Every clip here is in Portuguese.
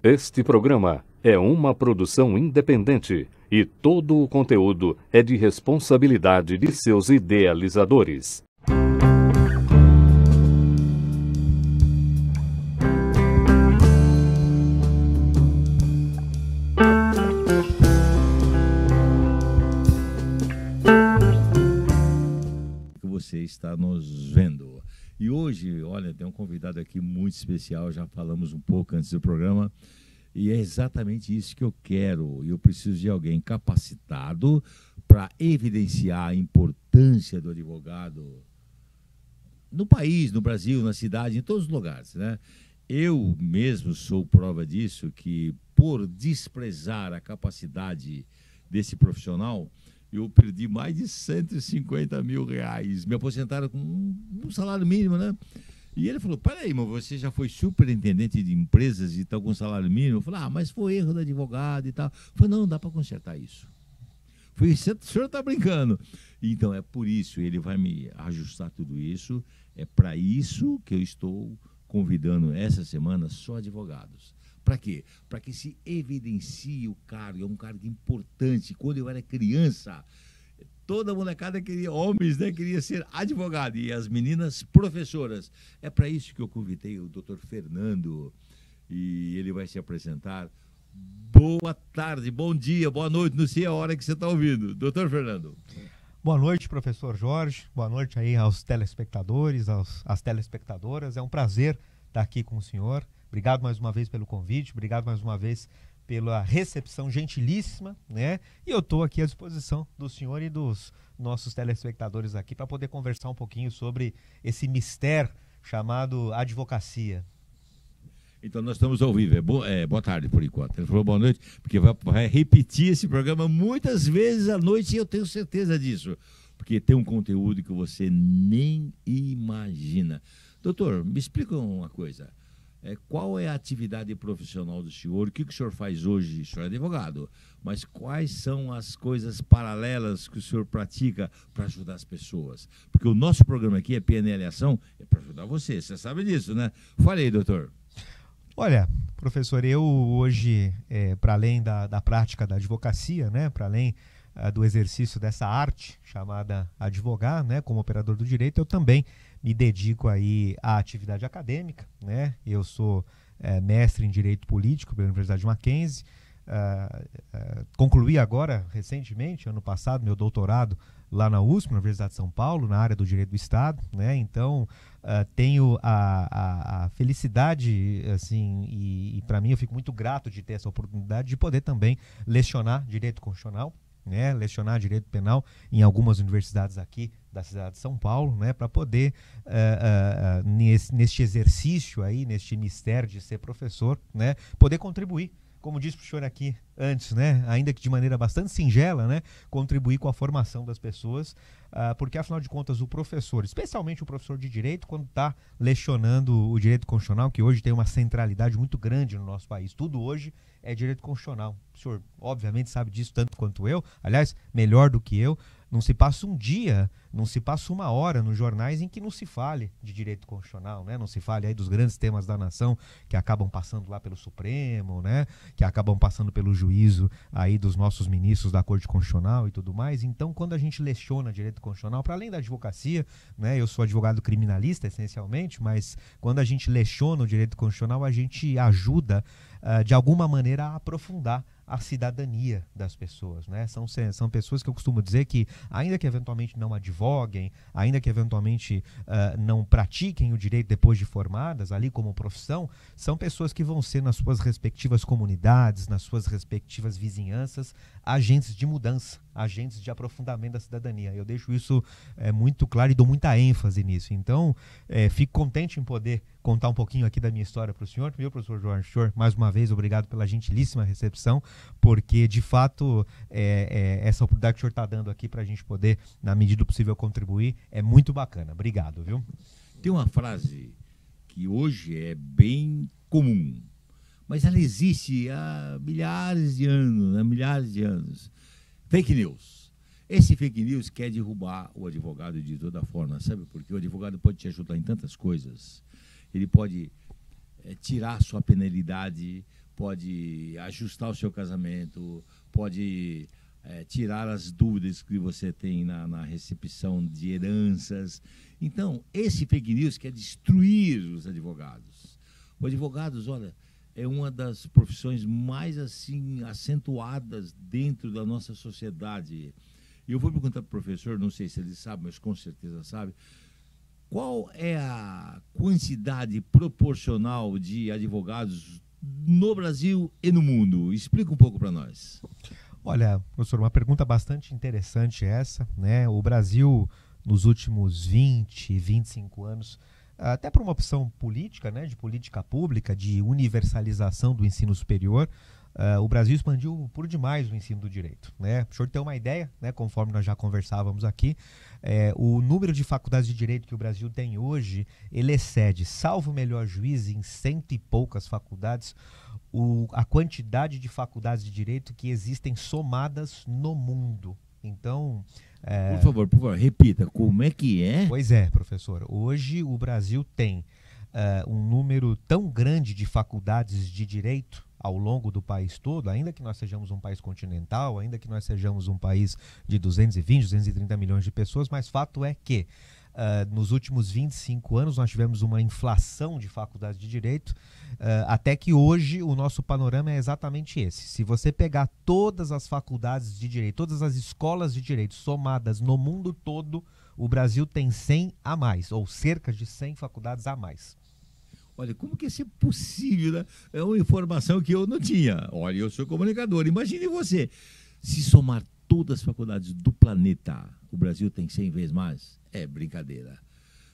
Este programa é uma produção independente e todo o conteúdo é de responsabilidade de seus idealizadores. Você está nos vendo. E hoje, olha, tem um convidado aqui muito especial, já falamos um pouco antes do programa, e é exatamente isso que eu quero. Eu preciso de alguém capacitado para evidenciar a importância do advogado no país, no Brasil, na cidade, em todos os lugares, né? Eu mesmo sou prova disso, que por desprezar a capacidade desse profissional, eu perdi mais de 150 mil reais. Me aposentaram com um salário mínimo, né? E ele falou, peraí, mas você já foi superintendente de empresas e está com salário mínimo? Eu falei, mas foi erro do advogado e tal. Eu falei, não, dá para consertar isso. Eu falei, o senhor está brincando. Então, é por isso, ele vai me ajustar tudo isso. É para isso que eu estou convidando essa semana só advogados. Para quê? Para que se evidencie o cargo, é um cargo importante. Quando eu era criança, toda molecada queria, homens, né, queria ser advogado, e as meninas professoras. É para isso que eu convidei o Dr. Fernando, e ele vai se apresentar. Boa tarde, bom dia, boa noite, não sei a hora que você está ouvindo. Dr. Fernando. Boa noite, professor Jorge, boa noite aí aos telespectadores, às telespectadoras. É um prazer estar aqui com o senhor. Obrigado mais uma vez pelo convite, obrigado mais uma vez pela recepção gentilíssima, né? E eu estou aqui à disposição do senhor e dos nossos telespectadores aqui para poder conversar um pouquinho sobre esse mistério chamado advocacia. Então nós estamos ao vivo, boa tarde por enquanto. Ele falou boa noite, porque vai repetir esse programa muitas vezes à noite, e eu tenho certeza disso, porque tem um conteúdo que você nem imagina. Doutor, me explica uma coisa. Qual é a atividade profissional do senhor? O que o senhor faz hoje? O senhor é advogado, mas quais são as coisas paralelas que o senhor pratica para ajudar as pessoas? Porque o nosso programa aqui é PNL Ação, é para ajudar você sabe disso, né? Fale aí, doutor. Olha, professor, eu hoje, para além da prática da advocacia, né, para além do exercício dessa arte chamada advogar, né, como operador do direito, eu também me dedico aí à atividade acadêmica, né? Eu sou mestre em Direito Político pela Universidade Mackenzie, concluí agora, recentemente, ano passado, meu doutorado lá na USP, na Universidade de São Paulo, na área do Direito do Estado, né? Então, tenho a felicidade, assim, e para mim eu fico muito grato de ter essa oportunidade de poder também lecionar Direito Constitucional, né, lecionar direito penal em algumas universidades aqui da cidade de São Paulo, né, para poder neste exercício aí, neste mistério de ser professor, né, poder contribuir, como disse o senhor aqui antes, né, ainda que de maneira bastante singela, né, contribuir com a formação das pessoas, porque afinal de contas o professor, especialmente o professor de direito, quando está lecionando o direito constitucional, que hoje tem uma centralidade muito grande no nosso país, tudo hoje é direito constitucional. O senhor obviamente sabe disso tanto quanto eu, aliás, melhor do que eu. Não se passa um dia, não se passa uma hora nos jornais em que não se fale de direito constitucional, né? Não se fale aí dos grandes temas da nação que acabam passando lá pelo Supremo, né? Que acabam passando pelo juízo aí dos nossos ministros da Corte Constitucional e tudo mais. Então, quando a gente leciona direito constitucional, para além da advocacia, né? Eu sou advogado criminalista essencialmente, mas quando a gente leciona o direito constitucional, a gente ajuda de alguma maneira a aprofundar a cidadania das pessoas, né? São pessoas que eu costumo dizer que, ainda que eventualmente não advoguem, ainda que eventualmente não pratiquem o direito depois de formadas, ali como profissão, são pessoas que vão ser nas suas respectivas comunidades, nas suas respectivas vizinhanças, agentes de mudança, agentes de aprofundamento da cidadania. Eu deixo isso muito claro e dou muita ênfase nisso. Então, fico contente em poder contar um pouquinho aqui da minha história para o senhor. Viu, professor Jorge? Senhor, mais uma vez, obrigado pela gentilíssima recepção, porque, de fato, essa oportunidade que o senhor está dando aqui para a gente poder, na medida do possível, contribuir, é muito bacana. Obrigado, viu? Tem uma frase que hoje é bem comum, mas ela existe há milhares de anos, né? Milhares de anos. Fake news. Esse fake news quer derrubar o advogado de toda forma, sabe? Porque o advogado pode te ajudar em tantas coisas. Ele pode tirar a sua penalidade, pode ajustar o seu casamento, pode tirar as dúvidas que você tem na recepção de heranças. Então, esse fake news quer destruir os advogados. Os advogados, olha, é uma das profissões mais assim acentuadas dentro da nossa sociedade. E eu vou perguntar para o professor, não sei se ele sabe, mas com certeza sabe, qual é a quantidade proporcional de advogados no Brasil e no mundo? Explica um pouco para nós. Olha, professor, uma pergunta bastante interessante essa, né? O Brasil, nos últimos 20, 25 anos, até por uma opção política, né, de política pública, de universalização do ensino superior, o Brasil expandiu por demais o ensino do direito, né? Para o senhor ter uma ideia, né, conforme nós já conversávamos aqui, o número de faculdades de direito que o Brasil tem hoje, ele excede, salvo o melhor juiz, em 100 e poucas faculdades, a quantidade de faculdades de direito que existem somadas no mundo. Então... Por favor, repita, como é que é? Pois é, professor. Hoje o Brasil tem um número tão grande de faculdades de direito ao longo do país todo, ainda que nós sejamos um país continental, ainda que nós sejamos um país de 220, 230 milhões de pessoas, mas fato é que nos últimos 25 anos nós tivemos uma inflação de faculdades de direito, até que hoje o nosso panorama é exatamente esse. Se você pegar todas as faculdades de direito, todas as escolas de direito somadas no mundo todo, o Brasil tem 100 a mais, ou cerca de 100 faculdades a mais. Olha, como que isso é possível, né? É uma informação que eu não tinha. Olha, eu sou comunicador, imagine você, se somar todas as faculdades do planeta, o Brasil tem 100 vezes mais? É brincadeira.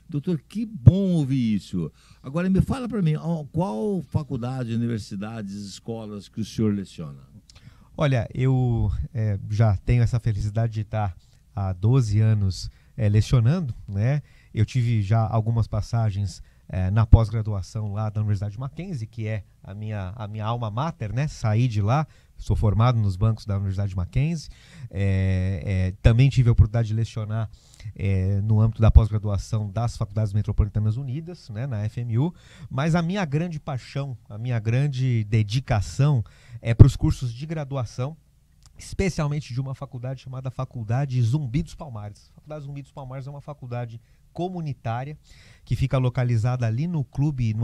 Doutor, que bom ouvir isso. Agora me fala para mim, qual faculdade, universidades, escolas que o senhor leciona? Olha, eu já tenho essa felicidade de estar há 12 anos lecionando, né? Eu tive já algumas passagens na pós-graduação lá da Universidade Mackenzie, que é a minha alma mater, né? Saí de lá, sou formado nos bancos da Universidade Mackenzie. Também tive a oportunidade de lecionar no âmbito da pós-graduação das Faculdades Metropolitanas Unidas, né, na FMU, mas a minha grande paixão, a minha grande dedicação é para os cursos de graduação, especialmente de uma faculdade chamada Faculdade Zumbi dos Palmares. A Faculdade Zumbi dos Palmares é uma faculdade comunitária que fica localizada ali no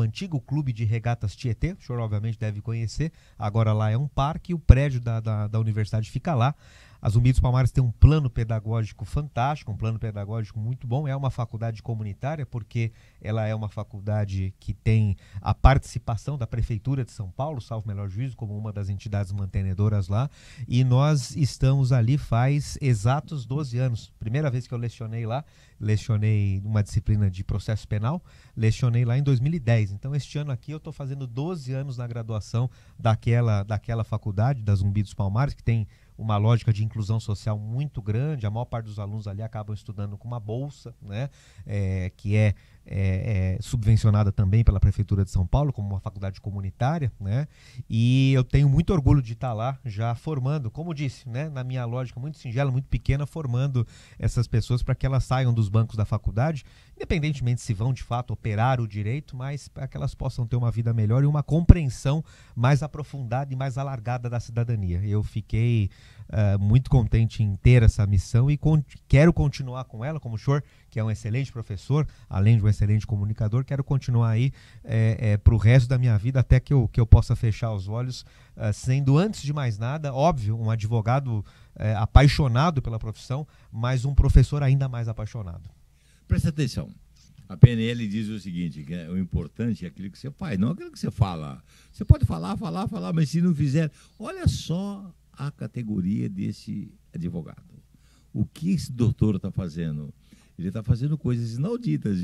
antigo clube de regatas Tietê, o senhor obviamente deve conhecer, agora lá é um parque, o prédio da universidade fica lá. A Zumbi dos Palmares tem um plano pedagógico fantástico, um plano pedagógico muito bom. É uma faculdade comunitária porque ela é uma faculdade que tem a participação da Prefeitura de São Paulo, salvo melhor juízo, como uma das entidades mantenedoras lá. E nós estamos ali faz exatos 12 anos. Primeira vez que eu lecionei lá, lecionei uma disciplina de processo penal, lecionei lá em 2010. Então este ano aqui eu estou fazendo 12 anos na graduação daquela faculdade, da Zumbi dos Palmares, que tem uma lógica de inclusão social muito grande. A maior parte dos alunos ali acabam estudando com uma bolsa, né, que é subvencionada também pela Prefeitura de São Paulo, como uma faculdade comunitária, né, e eu tenho muito orgulho de estar lá já formando, como disse, né, na minha lógica muito singela, muito pequena, formando essas pessoas para que elas saiam dos bancos da faculdade, independentemente se vão de fato operar o direito, mas para que elas possam ter uma vida melhor e uma compreensão mais aprofundada e mais alargada da cidadania. Eu fiquei muito contente em ter essa missão e quero continuar com ela, como o senhor, que é um excelente professor, além de um excelente comunicador, quero continuar aí para o resto da minha vida, até que eu possa fechar os olhos, sendo, antes de mais nada, óbvio, um advogado apaixonado pela profissão, mas um professor ainda mais apaixonado. Presta atenção. A PNL diz o seguinte, que o importante é aquilo que você faz, não aquilo que você fala. Você pode falar, mas se não fizer... Olha só a categoria desse advogado. O que esse doutor está fazendo? Ele está fazendo coisas inauditas.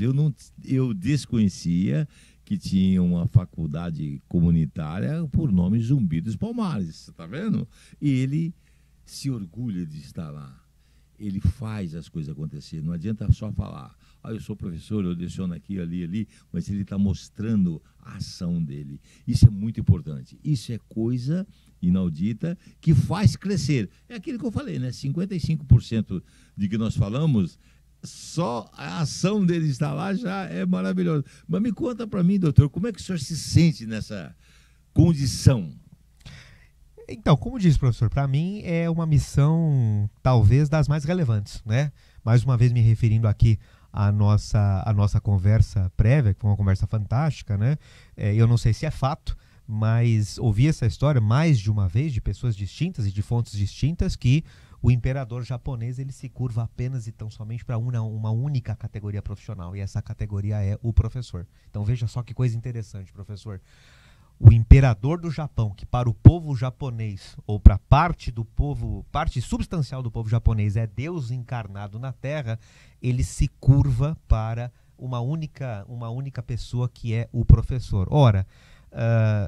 Eu desconhecia que tinha uma faculdade comunitária por nome Zumbi dos Palmares, você está vendo? E ele se orgulha de estar lá. Ele faz as coisas acontecer, não adianta só falar, eu sou professor, eu leciono aqui, ali, mas ele está mostrando a ação dele. Isso é muito importante, isso é coisa inaudita que faz crescer. É aquilo que eu falei, né? 55% de que nós falamos só a ação dele estar lá já é maravilhosa. Mas me conta para mim, doutor, como é que o senhor se sente nessa condição? Então, como disse, professor, para mim é uma missão talvez das mais relevantes, né? Mais uma vez me referindo aqui à nossa conversa prévia, que foi uma conversa fantástica, né? Eu não sei se é fato, mas ouvi essa história mais de uma vez de pessoas distintas e de fontes distintas que o imperador japonês ele se curva apenas e tão somente para uma única categoria profissional, e essa categoria é o professor. Então veja só que coisa interessante, professor. O imperador do Japão, que para o povo japonês, ou para parte do povo, parte substancial do povo japonês é Deus encarnado na Terra, ele se curva para uma única pessoa que é o professor. Ora,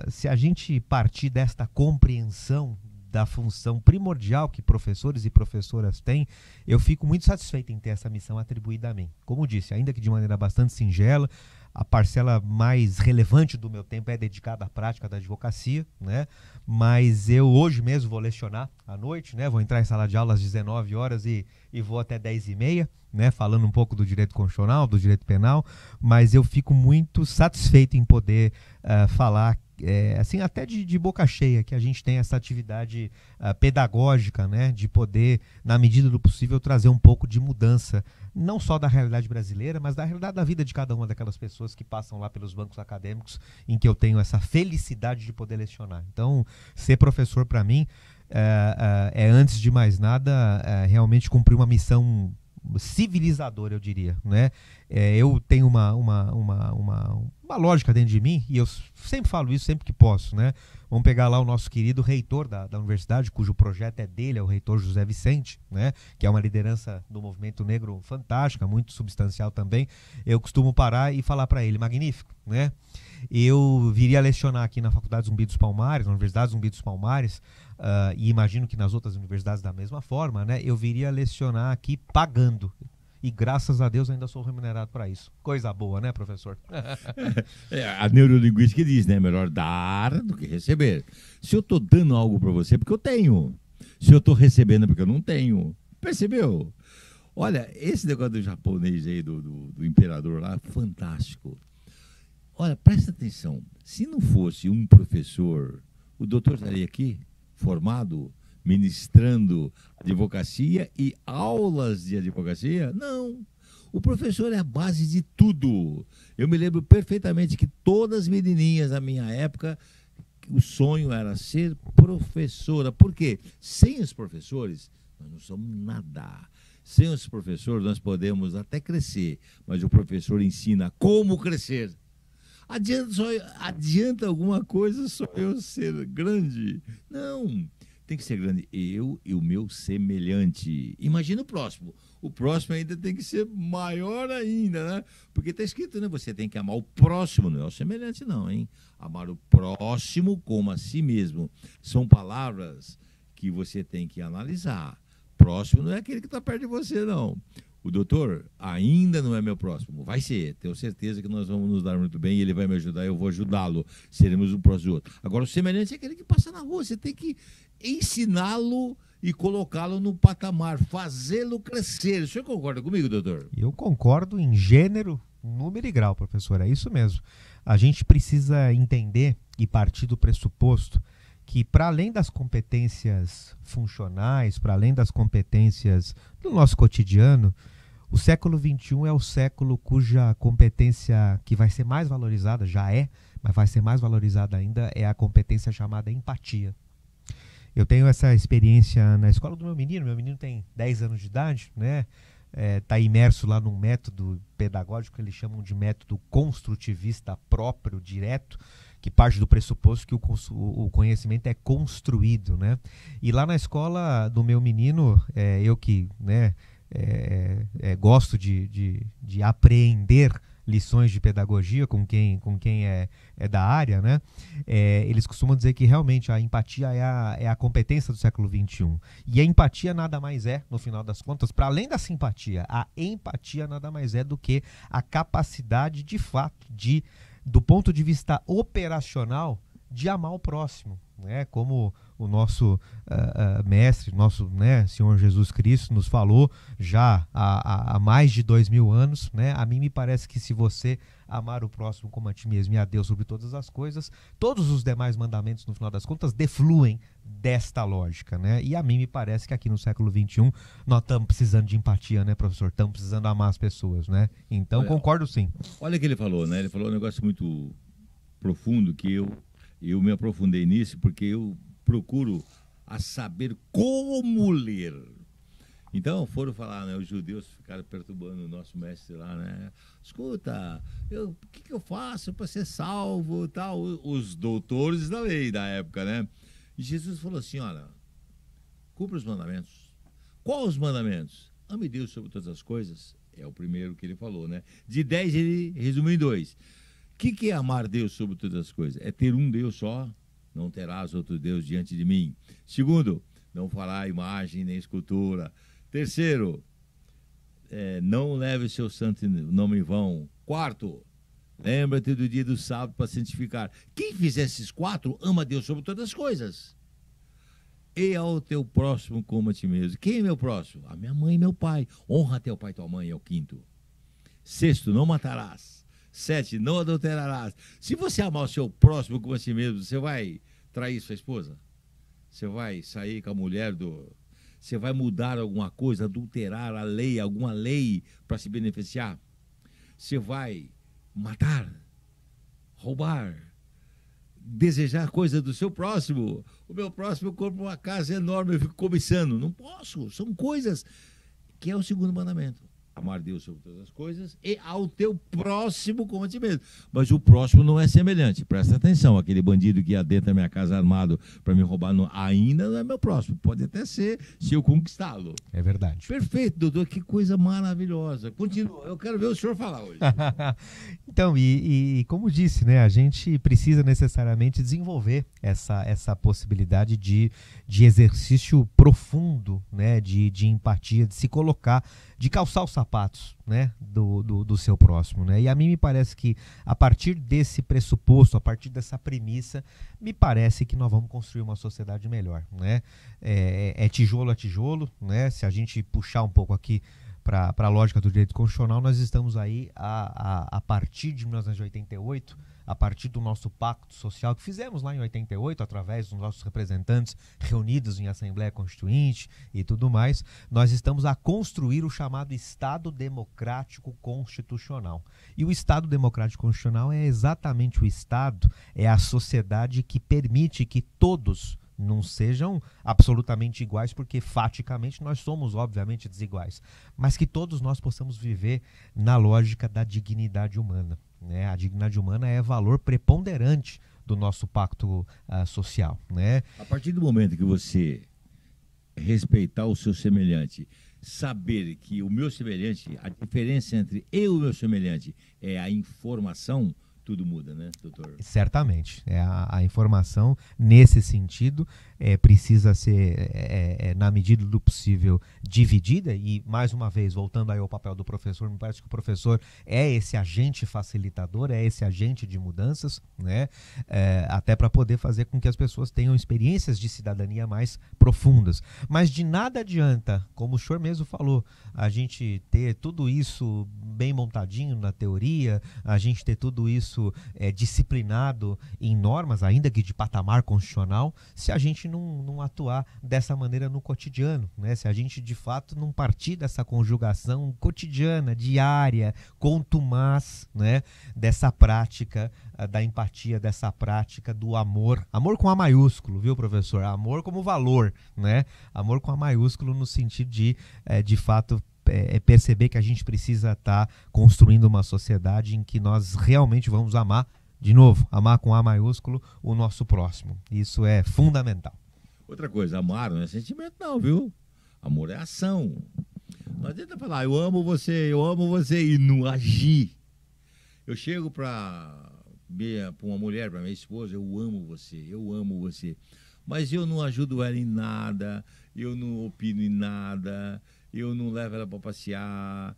se a gente partir desta compreensão da função primordial que professores e professoras têm, eu fico muito satisfeito em ter essa missão atribuída a mim. Como disse, ainda que de maneira bastante singela, a parcela mais relevante do meu tempo é dedicada à prática da advocacia, né? Mas eu hoje mesmo vou lecionar à noite, né? Vou entrar em sala de aula às 19 horas e vou até 10h30, né? Falando um pouco do direito constitucional, do direito penal, mas eu fico muito satisfeito em poder falar assim, até de boca cheia, que a gente tem essa atividade pedagógica, né, de poder, na medida do possível, trazer um pouco de mudança, não só da realidade brasileira, mas da realidade da vida de cada uma daquelas pessoas que passam lá pelos bancos acadêmicos em que eu tenho essa felicidade de poder lecionar. Então, ser professor, para mim, antes de mais nada, realmente cumprir uma missão civilizador, eu diria, né? Eu tenho uma lógica dentro de mim, e eu sempre falo isso sempre que posso, né? Vamos pegar lá o nosso querido reitor da universidade, cujo projeto é dele, é o reitor José Vicente, né? Que é uma liderança do movimento negro fantástica, muito substancial também. Eu costumo parar e falar para ele, magnífico, né? Eu viria lecionar aqui na Faculdade Zumbi dos Palmares, na Universidade Zumbi dos Palmares, e imagino que nas outras universidades da mesma forma, né? Eu viria lecionar aqui pagando. E graças a Deus ainda sou remunerado para isso. Coisa boa, né, professor? A neurolinguística diz, né? Melhor dar do que receber. Se eu estou dando algo para você, é porque eu tenho. Se eu estou recebendo, é porque eu não tenho. Percebeu? Olha, esse negócio do japonês aí, do imperador lá, fantástico. Olha, presta atenção. Se não fosse um professor, o doutor estaria aqui, formado, ministrando advocacia e aulas de advocacia? Não. O professor é a base de tudo. Eu me lembro perfeitamente que todas as menininhas da minha época, o sonho era ser professora. Por quê? Sem os professores, nós não somos nada. Sem os professores, nós podemos até crescer, mas o professor ensina como crescer. Adianta alguma coisa só eu ser grande? Não. Tem que ser grande eu e o meu semelhante. Imagina o próximo. O próximo ainda tem que ser maior ainda, né? Porque está escrito, né? Você tem que amar o próximo, não é o semelhante não, hein? Amar o próximo como a si mesmo. São palavras que você tem que analisar. Próximo não é aquele que está perto de você, não. O doutor ainda não é meu próximo. Vai ser. Tenho certeza que nós vamos nos dar muito bem e ele vai me ajudar, eu vou ajudá-lo. Seremos um próximo do outro. Agora, o semelhante é aquele que passa na rua. Você tem que ensiná-lo e colocá-lo no patamar, fazê-lo crescer. O senhor concorda comigo, doutor? Eu concordo em gênero, número e grau, professor. É isso mesmo. A gente precisa entender e partir do pressuposto que, para além das competências funcionais, para além das competências do nosso cotidiano, o século XXI é o século cuja competência que vai ser mais valorizada, já é, mas vai ser mais valorizada ainda, é a competência chamada empatia. Eu tenho essa experiência na escola do meu menino tem 10 anos de idade, né? Está imerso lá num método pedagógico que eles chamam de método construtivista próprio, direto, que parte do pressuposto que o conhecimento é construído, né? E lá na escola do meu menino, eu que, né, gosto de apreender lições de pedagogia com quem é da área, né? Eles costumam dizer que realmente a empatia é a competência do século XXI. E a empatia nada mais é, no final das contas, para além da simpatia, a empatia nada mais é do que a capacidade de fato do ponto de vista operacional, de amar o próximo, né? Como o nosso mestre, nosso, né, Senhor Jesus Cristo nos falou já há mais de 2000 anos, né? A mim me parece que se você amar o próximo como a ti mesmo e a Deus sobre todas as coisas, todos os demais mandamentos, no final das contas, defluem desta lógica, né? E a mim me parece que aqui no século XXI nós estamos precisando de empatia, né, professor? Estamos precisando amar as pessoas, né? Então, Olha, concordo sim. Olha o que ele falou, né? Ele falou um negócio muito profundo que eu me aprofundei nisso porque eu procuro a saber como ler. Então foram falar, né? Os judeus ficaram perturbando o nosso mestre lá, né? Escuta, o que eu faço para ser salvo, tal? Os doutores da lei da época, né? E Jesus falou assim, olha, cumpra os mandamentos. Quais os mandamentos? Ame Deus sobre todas as coisas. É o primeiro que ele falou, né? De 10 ele resumiu em 2. O que é amar Deus sobre todas as coisas? É ter um Deus só. Não terás outro Deus diante de mim. Segundo, não fará imagem nem escultura. Terceiro, não leve o seu santo nome em vão. Quarto, lembra-te do dia do sábado para santificar. Quem fizer esses 4, ama Deus sobre todas as coisas. E ao teu próximo como a ti mesmo. Quem é meu próximo? A minha mãe e meu pai. Honra teu pai e tua mãe, é o 5º. Sexto, não matarás. 7, não adulterarás. Se você amar o seu próximo como a si mesmo, você vai trair sua esposa? Você vai sair com a mulher do... Você vai mudar alguma coisa, adulterar a lei, alguma lei para se beneficiar? Você vai matar, roubar, desejar coisa do seu próximo? O meu próximo compra uma casa enorme, eu fico cobiçando. Não posso, são coisas que é o 2º mandamento. Amar Deus sobre todas as coisas e ao teu próximo como a ti mesmo. Mas o próximo não é semelhante. Presta atenção, aquele bandido que adentra a minha casa armado para me roubar, ainda não é meu próximo. Pode até ser se eu conquistá-lo. É verdade. Perfeito, doutor, que coisa maravilhosa. Continua, eu quero ver o senhor falar hoje. Então, e como disse, né, a gente precisa necessariamente desenvolver essa possibilidade de exercício profundo, né, de empatia, de se colocar, de calçar os sapatos, né, do seu próximo, né? E a mim me parece que a partir desse pressuposto, a partir dessa premissa, me parece que nós vamos construir uma sociedade melhor, né? É tijolo a tijolo, né? Se a gente puxar um pouco aqui para a lógica do direito constitucional, nós estamos aí a partir de 1988, a partir do nosso pacto social que fizemos lá em 88, através dos nossos representantes reunidos em Assembleia Constituinte e tudo mais, nós estamos a construir o chamado Estado Democrático Constitucional. E o Estado Democrático Constitucional é exatamente o Estado, é a sociedade que permite que todos não sejam absolutamente iguais, porque faticamente nós somos obviamente desiguais, mas que todos nós possamos viver na lógica da dignidade humana, né? A dignidade humana é valor preponderante do nosso pacto social, né? A partir do momento que você respeitar o seu semelhante, saber que o meu semelhante, a diferença entre eu e o meu semelhante é a informação, tudo muda, né, doutor? Certamente. A informação, nesse sentido, precisa ser, na medida do possível, dividida. E, mais uma vez, voltando aí ao papel do professor, me parece que o professor é esse agente facilitador, é esse agente de mudanças, né? Até para poder fazer com que as pessoas tenham experiências de cidadania mais profundas. Mas de nada adianta, como o senhor mesmo falou, a gente ter tudo isso bem montadinho na teoria, a gente ter tudo isso disciplinado em normas, ainda que de patamar constitucional, se a gente não atuar dessa maneira no cotidiano, né? Se a gente de fato não partir dessa conjugação cotidiana, diária, contumaz, né? Dessa prática da empatia, dessa prática do amor, amor com A maiúsculo, viu, professor? Amor como valor, né? Amor com A maiúsculo no sentido de fato, perceber que a gente precisa estar construindo uma sociedade em que nós realmente vamos amar, de novo, amar com A maiúsculo o nosso próximo. Isso é fundamental. Outra coisa, amar não é sentimento não, viu? Amor é ação. Não adianta falar, eu amo você e não agir. Eu chego para uma mulher, para minha esposa, eu amo você. Mas eu não ajudo ela em nada, eu não opino em nada, eu não levo ela para passear,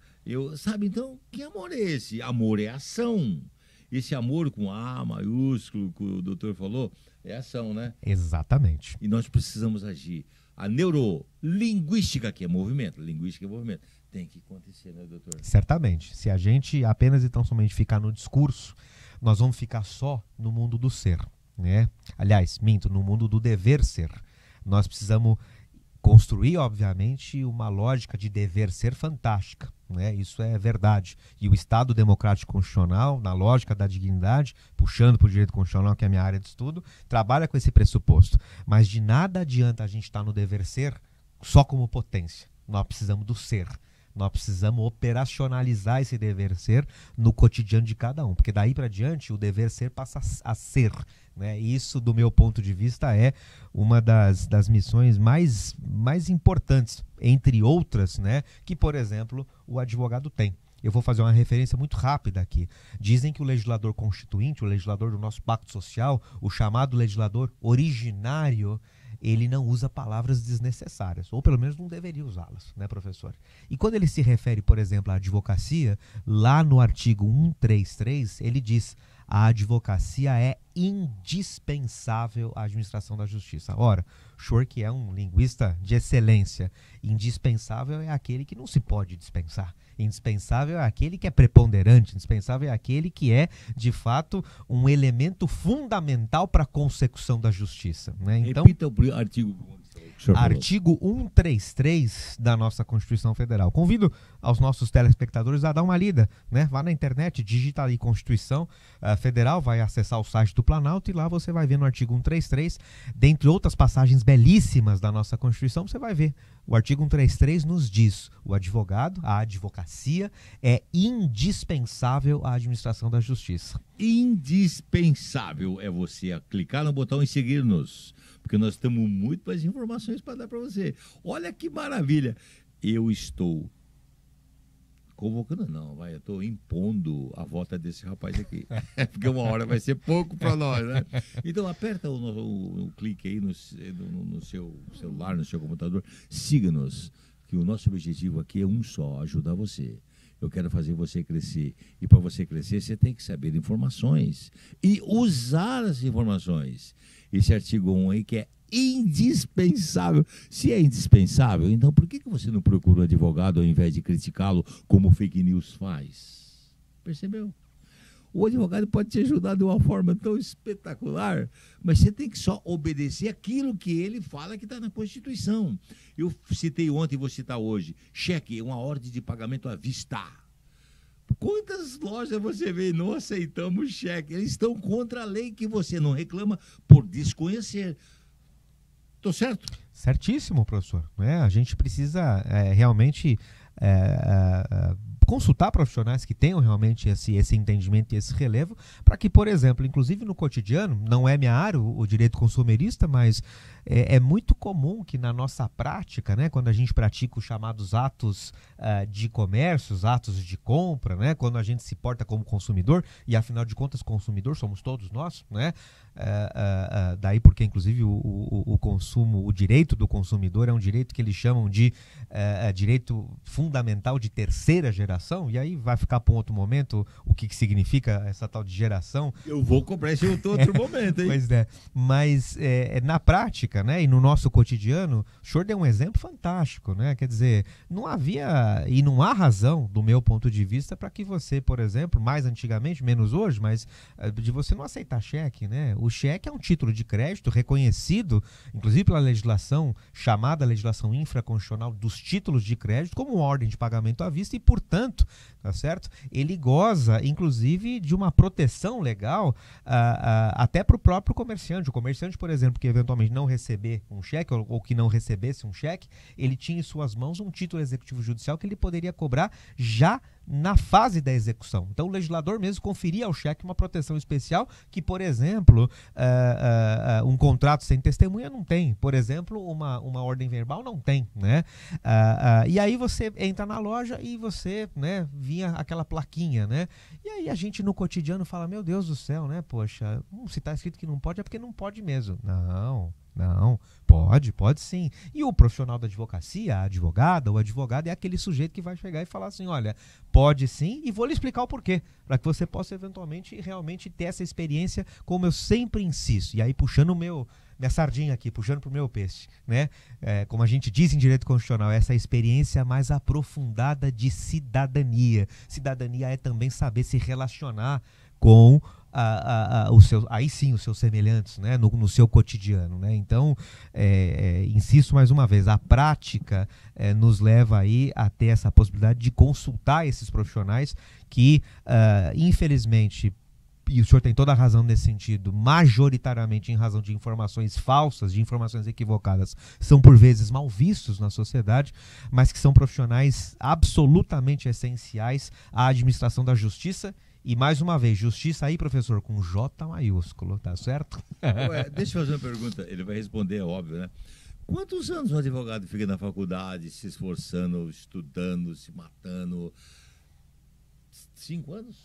sabe? Então, que amor é esse? Amor é ação. Esse amor com A maiúsculo, que o doutor falou, é ação, né? Exatamente. E nós precisamos agir. A neurolinguística, que é movimento, linguística é movimento, tem que acontecer, né, doutor? Certamente. Se a gente apenas e tão somente ficar no discurso, nós vamos ficar só no mundo do ser, né? Aliás, minto, no mundo do dever ser. Nós precisamos construir, obviamente, uma lógica de dever ser fantástica, né? Isso é verdade. E o Estado Democrático Constitucional, na lógica da dignidade, puxando para o direito constitucional, que é a minha área de estudo, trabalha com esse pressuposto. Mas de nada adianta a gente estar no dever ser só como potência. Nós precisamos do ser. Nós precisamos operacionalizar esse dever ser no cotidiano de cada um, porque daí para diante o dever ser passa a ser, né? Isso, do meu ponto de vista, é uma das missões mais importantes, entre outras, né? Que, por exemplo, o advogado tem. Eu vou fazer uma referência muito rápida aqui. Dizem que o legislador constituinte, o legislador do nosso pacto social, o chamado legislador originário, ele não usa palavras desnecessárias, ou pelo menos não deveria usá-las, né, professor? E quando ele se refere, por exemplo, à advocacia, lá no artigo 133, ele diz: a advocacia é indispensável à administração da justiça. Ora, o senhor, que é um linguista de excelência, indispensável é aquele que não se pode dispensar. Indispensável é aquele que é preponderante, indispensável é aquele que é, de fato, um elemento fundamental para a consecução da justiça, né? Então, repita o artigo. Artigo 133 da nossa Constituição Federal. Convido aos nossos telespectadores a dar uma lida, né? Vá na internet, digita ali Constituição Federal, vai acessar o site do Planalto e lá você vai ver no artigo 133, dentre outras passagens belíssimas da nossa Constituição, você vai ver. O artigo 133 nos diz: o advogado, a advocacia, é indispensável à administração da justiça. Indispensável é você clicar no botão e seguir-nos, porque nós temos muito mais informações para dar para você. Olha que maravilha! Eu estou convocando, não, eu estou impondo a volta desse rapaz aqui, porque uma hora vai ser pouco para nós, né? Então aperta o clique aí no seu celular, no seu computador, siga-nos, que o nosso objetivo aqui é um só: ajudar você. Eu quero fazer você crescer. E para você crescer, você tem que saber informações e usar as informações. Esse artigo 1 aí que é indispensável. Se é indispensável, então por que você não procura um advogado ao invés de criticá-lo como o fake news faz? Percebeu? O advogado pode te ajudar de uma forma tão espetacular, mas você tem que só obedecer aquilo que ele fala que está na Constituição. Eu citei ontem e vou citar hoje: cheque é uma ordem de pagamento à vista. Quantas lojas você vê? Não aceitamos cheque. Eles estão contra a lei, que você não reclama por desconhecer. Estou certo? Certíssimo, professor. A gente precisa realmente consultar profissionais que tenham realmente esse entendimento e esse relevo, para que, por exemplo, inclusive no cotidiano, não é minha área, o direito consumerista, mas é muito comum que na nossa prática, né, quando a gente pratica os chamados atos de comércio, os atos de compra, né, quando a gente se porta como consumidor, e afinal de contas consumidor somos todos nós, né, daí porque inclusive o consumo, o direito do consumidor é um direito que eles chamam de direito fundamental de terceira geração, e aí vai ficar para um outro momento o que significa essa tal de geração. Eu vou comprar esse outro momento, hein? Pois é, mas na prática, né, e no nosso cotidiano, o senhor deu um exemplo fantástico, né? Quer dizer, não havia e não há razão, do meu ponto de vista, para que você, por exemplo, mais antigamente, menos hoje, mas de você não aceitar cheque, né? O cheque é um título de crédito reconhecido, inclusive pela legislação, chamada legislação infraconstitucional dos títulos de crédito, como ordem de pagamento à vista, e, portanto, tá certo? Ele goza, inclusive, de uma proteção legal até para o próprio comerciante. O comerciante, por exemplo, que eventualmente não receber um cheque ou que não recebesse um cheque, ele tinha em suas mãos um título executivo judicial que ele poderia cobrar já na fase da execução. Então o legislador mesmo conferia ao cheque uma proteção especial que, por exemplo, um contrato sem testemunha não tem. Por exemplo, uma ordem verbal não tem, né? E aí você entra na loja e você, né, vinha aquela plaquinha, né? E aí a gente no cotidiano fala: meu Deus do céu, né? Poxa, se está escrito que não pode, é porque não pode mesmo. Não, Não, pode sim. E o profissional da advocacia, a advogada, o advogado é aquele sujeito que vai chegar e falar assim, olha, pode sim, e vou lhe explicar o porquê, para que você possa eventualmente realmente ter essa experiência, como eu sempre insisto. E aí puxando minha sardinha aqui, puxando para o meu peixe, né? Como a gente diz em direito constitucional, essa experiência mais aprofundada de cidadania. Cidadania é também saber se relacionar com aí sim os seus semelhantes, né, no seu cotidiano, né? Então, insisto mais uma vez, a prática nos leva aí a ter essa possibilidade de consultar esses profissionais que, infelizmente, e o senhor tem toda a razão nesse sentido, majoritariamente em razão de informações falsas, de informações equivocadas, são por vezes mal vistos na sociedade, mas que são profissionais absolutamente essenciais à administração da justiça. E mais uma vez, justiça aí, professor, com J maiúsculo, tá certo? Ué, deixa eu fazer uma pergunta, ele vai responder, é óbvio, né? Quantos anos um advogado fica na faculdade, se esforçando, estudando, se matando? 5 anos?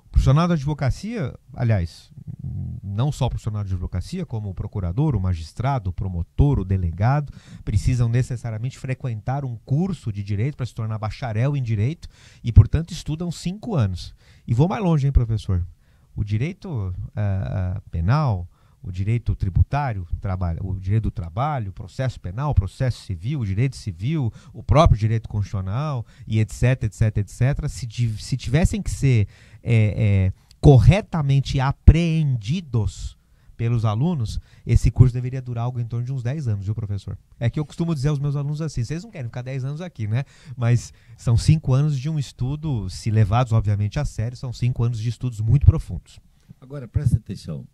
O profissional da advocacia, aliás, não só o profissional de advocacia, como o procurador, o magistrado, o promotor, o delegado, precisam necessariamente frequentar um curso de direito para se tornar bacharel em direito e, portanto, estudam 5 anos. E vou mais longe, hein, professor? O direito penal, o direito tributário, o direito do trabalho, o processo penal, o processo civil, o direito civil, o próprio direito constitucional e etc, etc, etc, se tivessem que ser corretamente apreendidos pelos alunos, esse curso deveria durar algo em torno de uns 10 anos, viu, professor? É que eu costumo dizer aos meus alunos assim, vocês não querem ficar 10 anos aqui, né? Mas são 5 anos de um estudo, se levados, obviamente, a sério, são 5 anos de estudos muito profundos. Agora, presta atenção.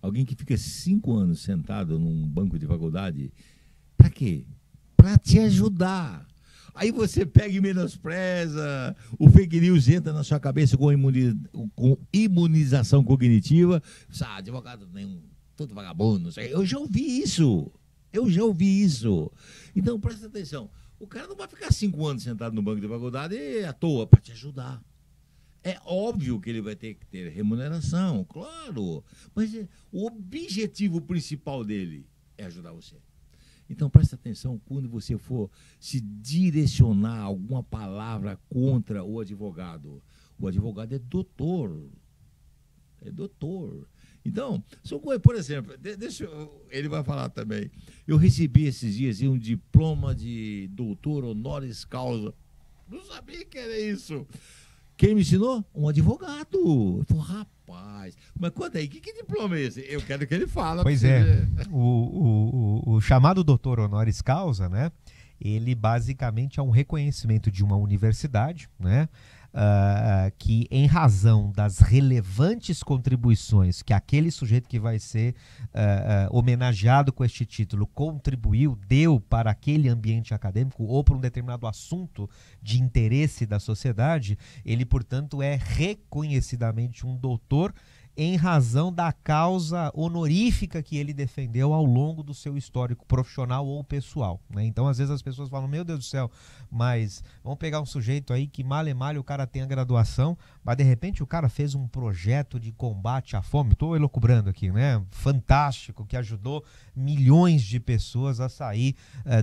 Alguém que fica 5 anos sentado num banco de faculdade, para quê? Para te ajudar. Aí você pega e menospreza, o fake news entra na sua cabeça com imunização cognitiva. Advogado nenhum, todo vagabundo. Eu já ouvi isso. Então, presta atenção. O cara não vai ficar 5 anos sentado no banco de faculdade à toa para te ajudar. É óbvio que ele vai ter que ter remuneração, claro. Mas o objetivo principal dele é ajudar você. Então, presta atenção quando você for se direcionar alguma palavra contra o advogado. O advogado é doutor. É doutor. Então, por exemplo, ele vai falar também. Eu recebi esses dias um diploma de doutor honoris causa. Não sabia que era isso. Quem me ensinou? Um advogado. Eu falei, rapaz, mas conta aí, que diploma é esse? Eu quero que ele fale. Pois é, o chamado doutor honoris causa, né? Ele basicamente é um reconhecimento de uma universidade, né? Que em razão das relevantes contribuições que aquele sujeito que vai ser homenageado com este título contribuiu, deu para aquele ambiente acadêmico ou para um determinado assunto de interesse da sociedade, ele, portanto, é reconhecidamente um doutor em razão da causa honorífica que ele defendeu ao longo do seu histórico profissional ou pessoal, né? Então, às vezes as pessoas falam, meu Deus do céu, mas vamos pegar um sujeito aí que mal e mal o cara tem a graduação, mas de repente o cara fez um projeto de combate à fome, estou elucubrando aqui, né? Fantástico, que ajudou milhões de pessoas a sair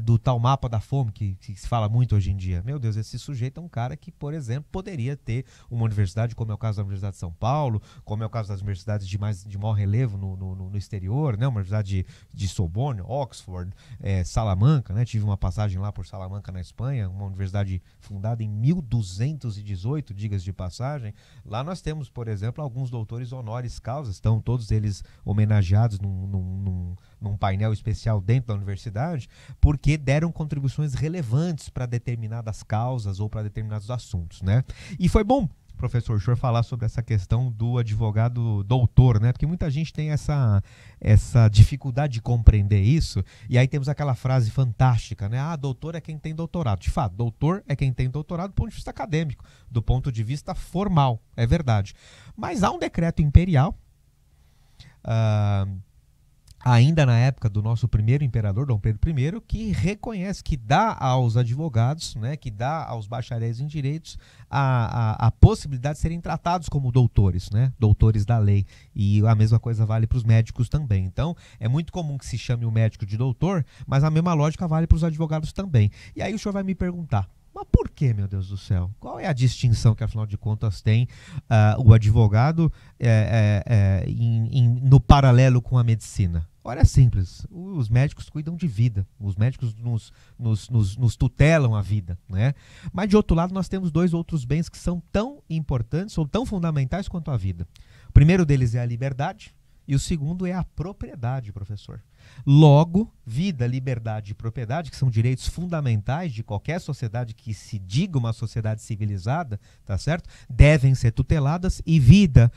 do tal mapa da fome que se fala muito hoje em dia. Meu Deus, esse sujeito é um cara que, por exemplo, poderia ter uma universidade, como é o caso da Universidade de São Paulo, como é o caso das universidades de maior relevo no exterior, né? Uma universidade de Sorbonne, Oxford, Salamanca, né? Tive uma passagem lá por Salamanca, na Espanha, uma universidade fundada em 1218, digas de passagem. Lá nós temos, por exemplo, alguns doutores honoris causa, estão todos eles homenageados num painel especial dentro da universidade, porque deram contribuições relevantes para determinadas causas ou para determinados assuntos, né? E foi bom, professor, o senhor falar sobre essa questão do advogado doutor, né? Porque muita gente tem essa dificuldade de compreender isso, e aí temos aquela frase fantástica, né? Ah, doutor é quem tem doutorado. De fato, doutor é quem tem doutorado do ponto de vista acadêmico, do ponto de vista formal, é verdade. Mas há um decreto imperial, ainda na época do nosso primeiro imperador, Dom Pedro I, que reconhece, que dá aos advogados, né, que dá aos bacharéis em direitos a possibilidade de serem tratados como doutores, né, doutores da lei. E a mesma coisa vale para os médicos também. Então, é muito comum que se chame o médico de doutor, mas a mesma lógica vale para os advogados também. E aí o senhor vai me perguntar, mas por que, meu Deus do céu? Qual é a distinção que, afinal de contas, tem o advogado no paralelo com a medicina? Olha, é simples. Os médicos cuidam de vida. Os médicos nos tutelam a vida, né? Mas, de outro lado, nós temos dois outros bens que são tão importantes ou tão fundamentais quanto a vida. O primeiro deles é a liberdade e o segundo é a propriedade, professor. Logo, vida, liberdade e propriedade, que são direitos fundamentais de qualquer sociedade que se diga uma sociedade civilizada, tá certo? Devem ser tuteladas, e vida,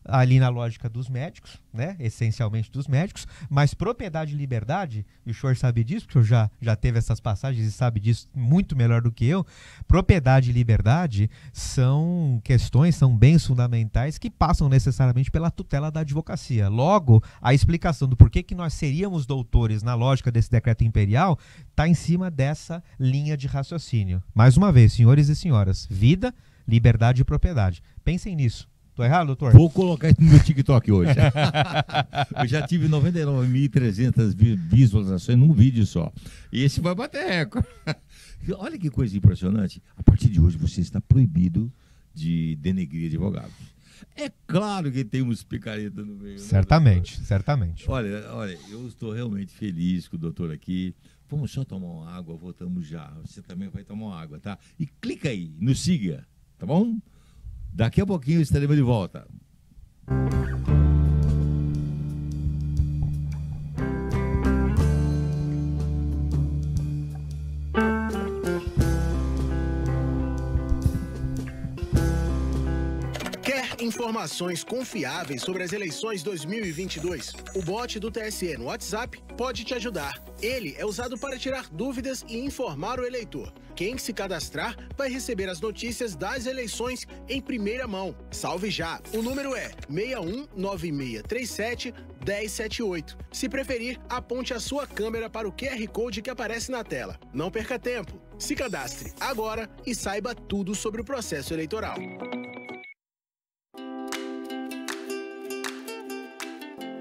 ali na lógica dos médicos, né? Essencialmente dos médicos, mas propriedade e liberdade, e o senhor sabe disso, porque o senhor já teve essas passagens e sabe disso muito melhor do que eu, propriedade e liberdade são questões, são bens fundamentais que passam necessariamente pela tutela da advocacia. Logo, a explicação do porquê que nós seríamos doutores na lógica desse decreto imperial está em cima dessa linha de raciocínio. Mais uma vez, senhores e senhoras, vida, liberdade e propriedade. Pensem nisso. Tô errado, doutor? Vou colocar isso no meu TikTok hoje. Eu já tive 99.300 visualizações num vídeo só. E esse vai bater recorde. Olha que coisa impressionante. A partir de hoje você está proibido de denegrir advogados. É claro que tem uns picaretas no meio. Certamente, né, certamente. Olha, eu estou realmente feliz com o doutor aqui. Vamos só tomar uma água, voltamos já. Você também vai tomar uma água, tá? E clica aí, nos siga, tá bom? Daqui a pouquinho estaremos de volta. Quer informações confiáveis sobre as eleições 2022? O bot do TSE no WhatsApp pode te ajudar. Ele é usado para tirar dúvidas e informar o eleitor. Quem se cadastrar vai receber as notícias das eleições em primeira mão. Salve já! O número é 619637-1078. Se preferir, aponte a sua câmera para o QR Code que aparece na tela. Não perca tempo. Se cadastre agora e saiba tudo sobre o processo eleitoral.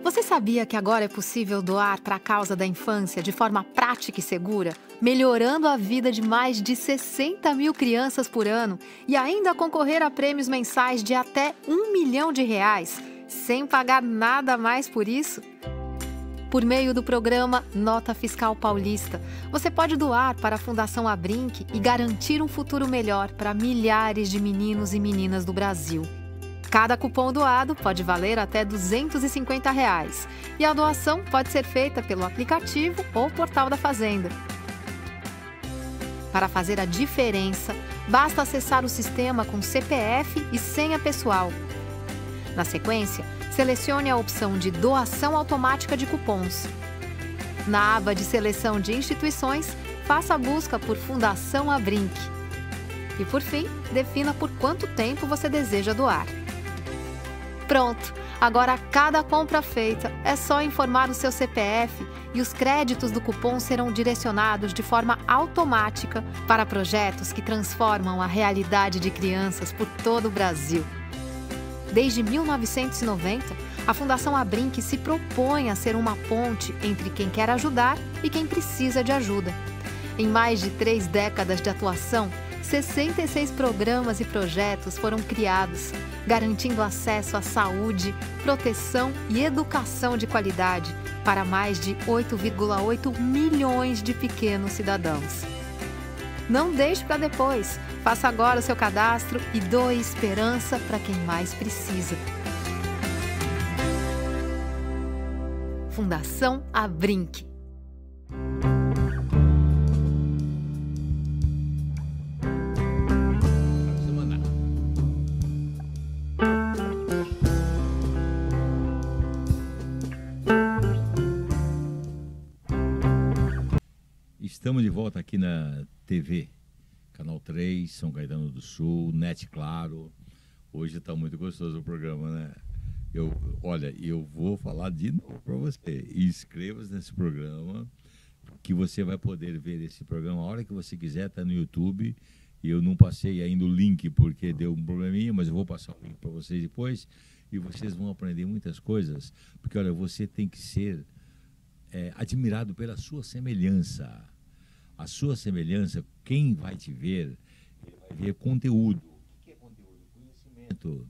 Você sabia que agora é possível doar para a causa da infância de forma prática e segura, melhorando a vida de mais de 60 mil crianças por ano e ainda concorrer a prêmios mensais de até R$1 milhão, sem pagar nada a mais por isso? Por meio do programa Nota Fiscal Paulista, você pode doar para a Fundação Abrinq e garantir um futuro melhor para milhares de meninos e meninas do Brasil. Cada cupom doado pode valer até R$250 e a doação pode ser feita pelo aplicativo ou portal da Fazenda. Para fazer a diferença, basta acessar o sistema com CPF e senha pessoal. Na sequência, selecione a opção de doação automática de cupons. Na aba de seleção de instituições, faça a busca por Fundação Abrinq. E por fim, defina por quanto tempo você deseja doar. Pronto! Agora, cada compra feita é só informar o seu CPF e os créditos do cupom serão direcionados de forma automática para projetos que transformam a realidade de crianças por todo o Brasil. Desde 1990, a Fundação Abrinq se propõe a ser uma ponte entre quem quer ajudar e quem precisa de ajuda. Em mais de 3 décadas de atuação, 66 programas e projetos foram criados, garantindo acesso à saúde, proteção e educação de qualidade para mais de 8,8 milhões de pequenos cidadãos. Não deixe para depois. Faça agora o seu cadastro e doe esperança para quem mais precisa. Fundação Abrinq. Estamos de volta aqui na TV, Canal 3, São Caetano do Sul, NET Claro. Hoje está muito gostoso o programa, né? Olha, eu vou falar de novo para você. Inscreva-se nesse programa, que você vai poder ver esse programa a hora que você quiser, está no YouTube. Eu não passei ainda o link porque deu um probleminha, mas eu vou passar o link para vocês depois e vocês vão aprender muitas coisas, porque olha, você tem que ser admirado pela sua semelhança. A sua semelhança, quem vai te ver, ele vai ver conteúdo. O que é conteúdo? Conhecimento.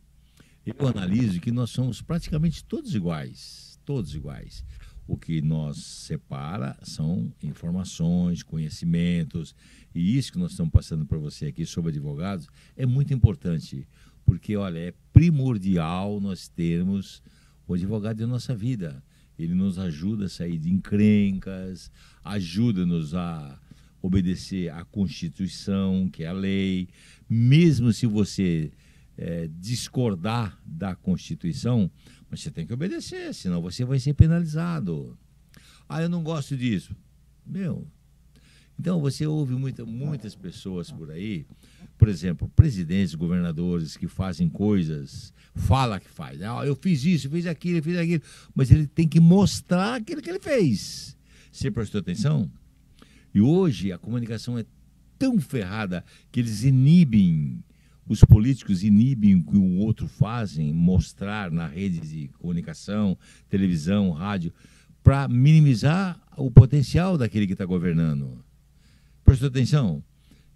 Eu analiso que nós somos praticamente todos iguais, todos iguais. O que nos separa são informações, conhecimentos, e isso que nós estamos passando para você aqui sobre advogados é muito importante, porque, olha, é primordial nós termos o advogado em nossa vida. Ele nos ajuda a sair de encrencas, ajuda-nos a obedecer à Constituição, que é a lei. Mesmo se você discordar da Constituição, mas você tem que obedecer, senão você vai ser penalizado. Ah, eu não gosto disso. Então você ouve muitas pessoas por aí, por exemplo, presidentes, governadores que fazem coisas, fala que faz. Ah, eu fiz isso, eu fiz aquilo, mas ele tem que mostrar aquilo que ele fez. Você prestou atenção? E hoje a comunicação é tão ferrada que eles inibem, os políticos inibem o que o outro fazem, mostrar na rede de comunicação, televisão, rádio, para minimizar o potencial daquele que está governando. Prestou atenção?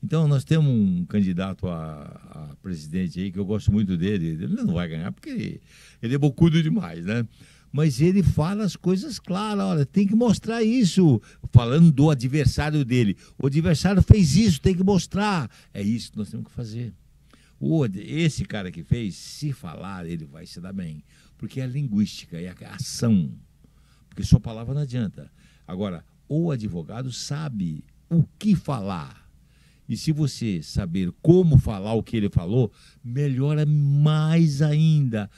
Então, nós temos um candidato a presidente aí, que eu gosto muito dele. Ele não vai ganhar porque ele é bocudo demais, né? Mas ele fala as coisas claras, olha, tem que mostrar isso. Falando do adversário dele. O adversário fez isso, tem que mostrar. É isso que nós temos que fazer. Esse cara que fez, se falar, ele vai se dar bem. Porque é a linguística, é a ação. Porque só palavra não adianta. Agora, o advogado sabe o que falar. E se você saber como falar o que ele falou, melhora mais ainda.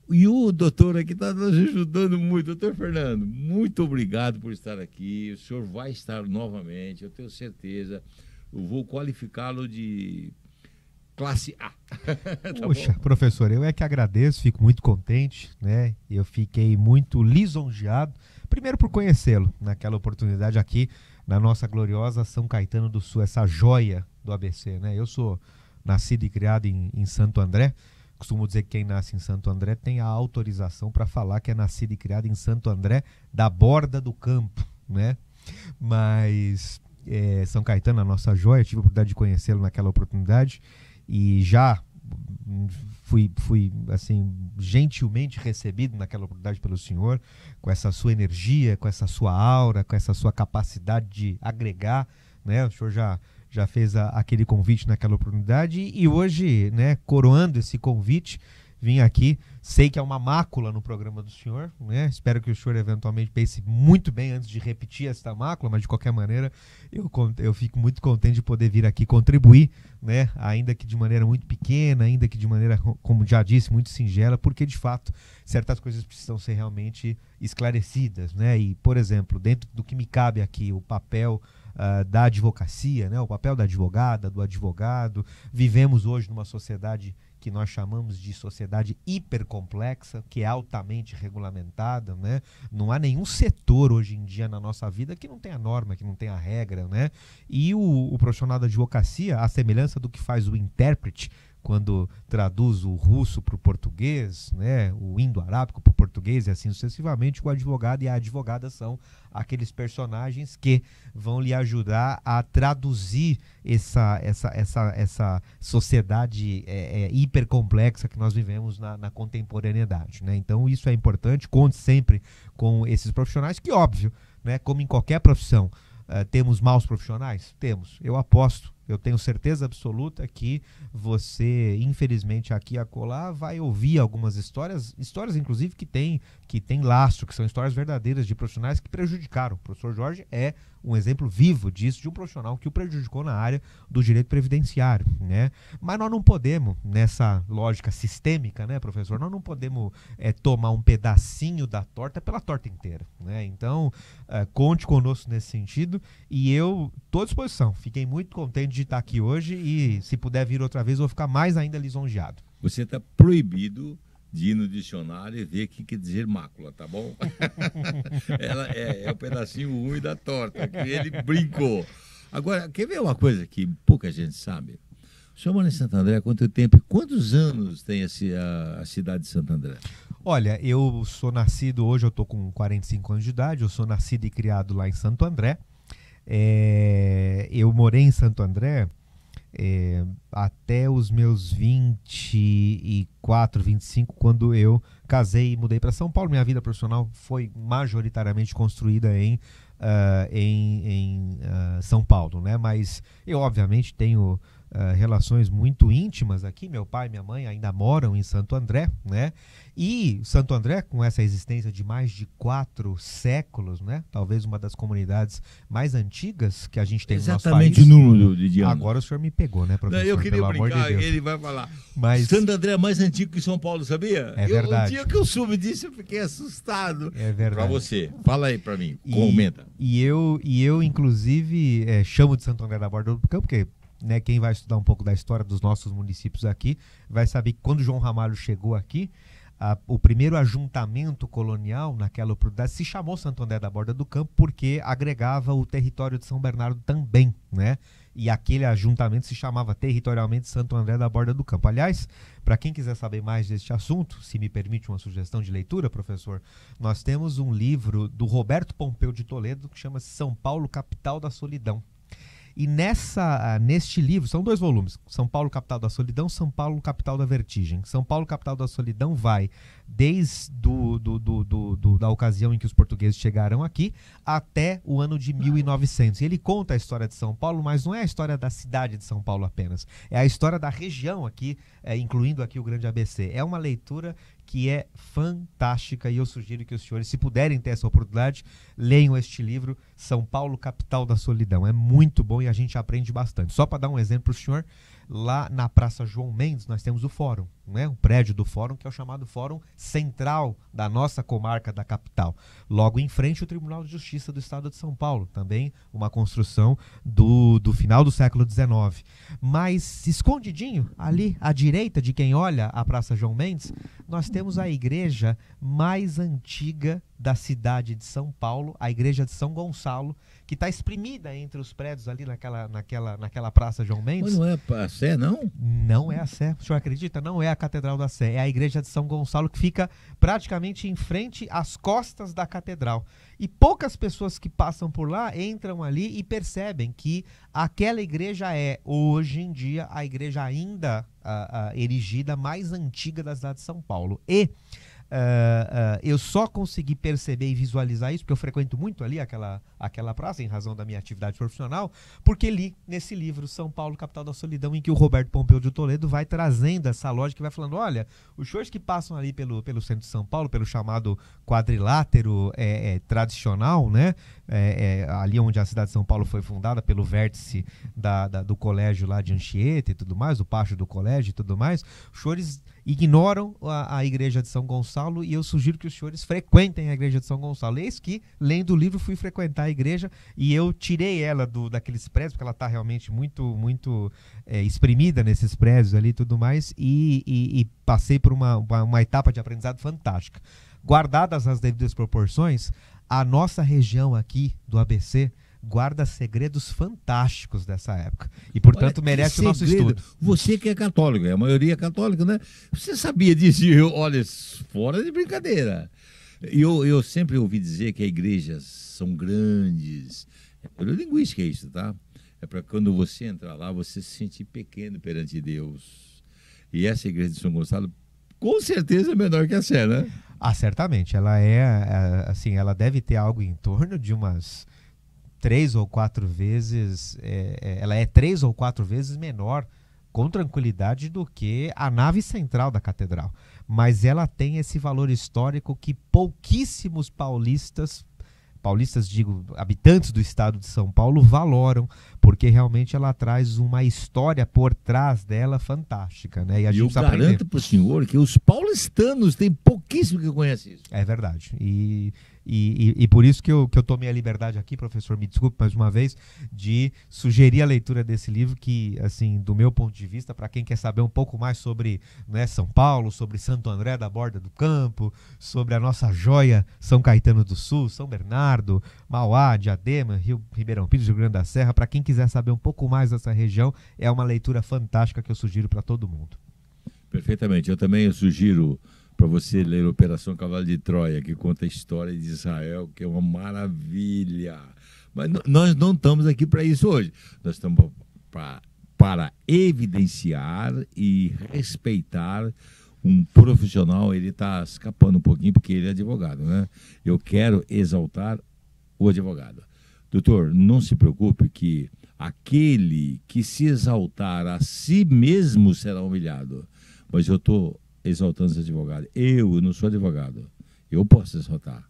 E o doutor aqui está nos ajudando muito. Doutor Fernando, muito obrigado por estar aqui. O senhor vai estar novamente, eu tenho certeza. Eu vou qualificá-lo de classe A. Tá Poxa, bom? professor, eu é que agradeço, fico muito contente, né? Eu fiquei muito lisonjeado, primeiro por conhecê-lo naquela oportunidade aqui na nossa gloriosa São Caetano do Sul, essa joia do ABC, né? Eu sou nascido e criado em Santo André. Costumo dizer que quem nasce em Santo André tem a autorização para falar que é nascido e criado em Santo André da borda do campo, né? Mas São Caetano, a nossa joia, tive a oportunidade de conhecê-lo naquela oportunidade e já fui assim, gentilmente recebido naquela oportunidade pelo senhor, com essa sua energia, com essa sua aura, com essa sua capacidade de agregar, né? O senhor já fez aquele convite naquela oportunidade e hoje, né, coroando esse convite, vim aqui, sei que é uma mácula no programa do senhor, né? Espero que o senhor eventualmente pense muito bem antes de repetir esta mácula, mas de qualquer maneira eu fico muito contente de poder vir aqui contribuir, né? Ainda que de maneira muito pequena, ainda que de maneira, como já disse, muito singela, porque de fato certas coisas precisam ser realmente esclarecidas, né? E, por exemplo, dentro do que me cabe aqui, o papel da advocacia, né? O papel da advogada, do advogado. Vivemos hoje numa sociedade que nós chamamos de sociedade hipercomplexa, que é altamente regulamentada, né? Não há nenhum setor hoje em dia na nossa vida que não tenha norma, que não tenha regra, né? E o profissional da advocacia, à semelhança do que faz o intérprete, quando traduz o russo para o português, né, o indo-arábico para o português e assim sucessivamente, o advogado e a advogada são aqueles personagens que vão lhe ajudar a traduzir essa sociedade hipercomplexa que nós vivemos na contemporaneidade, né? Então isso é importante, conte sempre com esses profissionais, que óbvio, né, como em qualquer profissão, temos maus profissionais? Temos, eu aposto. Eu tenho certeza absoluta que você, infelizmente, aqui e acolá, vai ouvir algumas histórias inclusive que tem lastro, que são histórias verdadeiras de profissionais que prejudicaram. O professor Jorge é um exemplo vivo disso, de um profissional que o prejudicou na área do direito previdenciário, né? Mas nós não podemos, nessa lógica sistêmica, né, professor, nós não podemos tomar um pedacinho da torta pela torta inteira, né? Então, conte conosco nesse sentido e eu estou à disposição. Fiquei muito contente de estar aqui hoje e, se puder vir outra vez, eu vou ficar mais ainda lisonjeado. Você está proibido de ir no dicionário e ver o que quer dizer mácula, tá bom? Ela é o pedacinho ruim da torta, que ele brincou. Agora, quer ver uma coisa que pouca gente sabe? O senhor mora em Santo André há quanto tempo? Quantos anos tem a cidade de Santo André? Olha, eu sou nascido, hoje eu estou com 45 anos de idade, eu sou nascido e criado lá em Santo André. Eu morei em Santo André até os meus 24, 25, quando eu casei e mudei para São Paulo. Minha vida profissional foi majoritariamente construída em São Paulo, né? Mas eu, obviamente, tenho relações muito íntimas aqui. Meu pai e minha mãe ainda moram em Santo André, né? E Santo André, com essa existência de mais de 4 séculos, né? Talvez uma das comunidades mais antigas que a gente tem no nosso país. Exatamente o número de anos. Agora o senhor me pegou, né, professor? Não, eu queria Pelo amor brincar, de Deus. ele vai falar. Mas Santo André é mais antigo que São Paulo, sabia? É verdade. O dia que eu soube disso, eu fiquei assustado. É verdade. Pra você, fala aí pra mim, comenta. E eu inclusive, chamo de Santo André da Borda do Campo, porque, né, quem vai estudar um pouco da história dos nossos municípios aqui vai saber que quando João Ramalho chegou aqui, o primeiro ajuntamento colonial naquela oportunidade se chamou Santo André da Borda do Campo porque agregava o território de São Bernardo também, né? E aquele ajuntamento se chamava territorialmente Santo André da Borda do Campo. Aliás, para quem quiser saber mais deste assunto, se me permite uma sugestão de leitura, professor, nós temos um livro do Roberto Pompeu de Toledo que chama São Paulo, Capital da Solidão. E neste livro, são 2 volumes, São Paulo, Capital da Solidão, São Paulo, Capital da Vertigem. São Paulo, Capital da Solidão vai desde da ocasião em que os portugueses chegaram aqui até o ano de 1900. E ele conta a história de São Paulo, mas não é a história da cidade de São Paulo apenas. É a história da região aqui, incluindo aqui o Grande ABC. É uma leitura que é fantástica e eu sugiro que os senhores, se puderem ter essa oportunidade, leiam este livro, São Paulo, Capital da Solidão. É muito bom e a gente aprende bastante. Só para dar um exemplo para o senhor, lá na Praça João Mendes nós temos o Fórum, né? Um prédio do Fórum que é o chamado Fórum Central da nossa comarca da capital. Logo em frente o Tribunal de Justiça do Estado de São Paulo, também uma construção do final do século XIX. Mas escondidinho, ali à direita de quem olha a Praça João Mendes, nós temos a igreja mais antiga da cidade de São Paulo, a igreja de São Gonçalo, que está exprimida entre os prédios ali naquela Praça João Mendes. Mas não é a Sé, não? Não é a Sé. O senhor acredita? Não é a Catedral da Sé. É a igreja de São Gonçalo, que fica praticamente em frente às costas da catedral. E poucas pessoas que passam por lá entram ali e percebem que aquela igreja é, hoje em dia, a igreja ainda erigida mais antiga da cidade de São Paulo. E eu só consegui perceber e visualizar isso porque eu frequento muito ali aquela praça em razão da minha atividade profissional, porque li nesse livro São Paulo, Capital da Solidão, em que o Roberto Pompeu de Toledo vai trazendo essa lógica e vai falando, olha, os senhores que passam ali pelo centro de São Paulo, pelo chamado quadrilátero tradicional, né? Ali onde a cidade de São Paulo foi fundada pelo vértice do colégio lá de Anchieta e tudo mais, o pátio do colégio e tudo mais, os senhores ignoram a igreja de São Gonçalo e eu sugiro que os senhores frequentem a igreja de São Gonçalo. Eis que, lendo o livro, fui frequentar a igreja e eu tirei ela daqueles prédios, porque ela está realmente muito exprimida nesses prédios ali e tudo mais, e passei por uma etapa de aprendizado fantástica. Guardadas as devidas proporções, a nossa região aqui do ABC guarda segredos fantásticos dessa época. E, portanto, merece o nosso estudo. Você que é católico, a maioria é católica, né? Você sabia disso? Olha, fora de brincadeira. Eu sempre ouvi dizer que as igrejas são grandes. É pela linguística isso, tá? É para quando você entrar lá, você se sentir pequeno perante Deus. E essa igreja de São Gonçalo, com certeza, é menor que a Sé, né? Certamente. Ela assim, ela deve ter algo em torno de umas 3 ou 4 vezes, ela é 3 ou 4 vezes menor, com tranquilidade, do que a nave central da catedral. Mas ela tem esse valor histórico que pouquíssimos paulistas, digo, habitantes do estado de São Paulo, valoram, porque realmente ela traz uma história por trás dela fantástica, né? E eu garanto para o senhor que os paulistanos têm pouquíssimo que conhecem isso. É verdade. E E por isso que eu tomei a liberdade aqui, professor, me desculpe mais uma vez, de sugerir a leitura desse livro que, assim, do meu ponto de vista, para quem quer saber um pouco mais sobre, né, São Paulo, sobre Santo André da Borda do Campo, sobre a nossa joia São Caetano do Sul, São Bernardo, Mauá, Diadema, Ribeirão Pires, Rio Grande da Serra, para quem quiser saber um pouco mais dessa região, é uma leitura fantástica que eu sugiro para todo mundo. Perfeitamente. Eu também sugiro para você ler Operação Cavalo de Troia, que conta a história de Israel, que é uma maravilha. Mas nós não estamos aqui para isso hoje. Nós estamos para evidenciar e respeitar um profissional. Ele está escapando um pouquinho porque ele é advogado, né? Eu quero exaltar o advogado. Doutor, não se preocupe que aquele que se exaltar a si mesmo será humilhado. Mas eu estou exaltando esse advogado. Eu não sou advogado. Eu posso exaltar.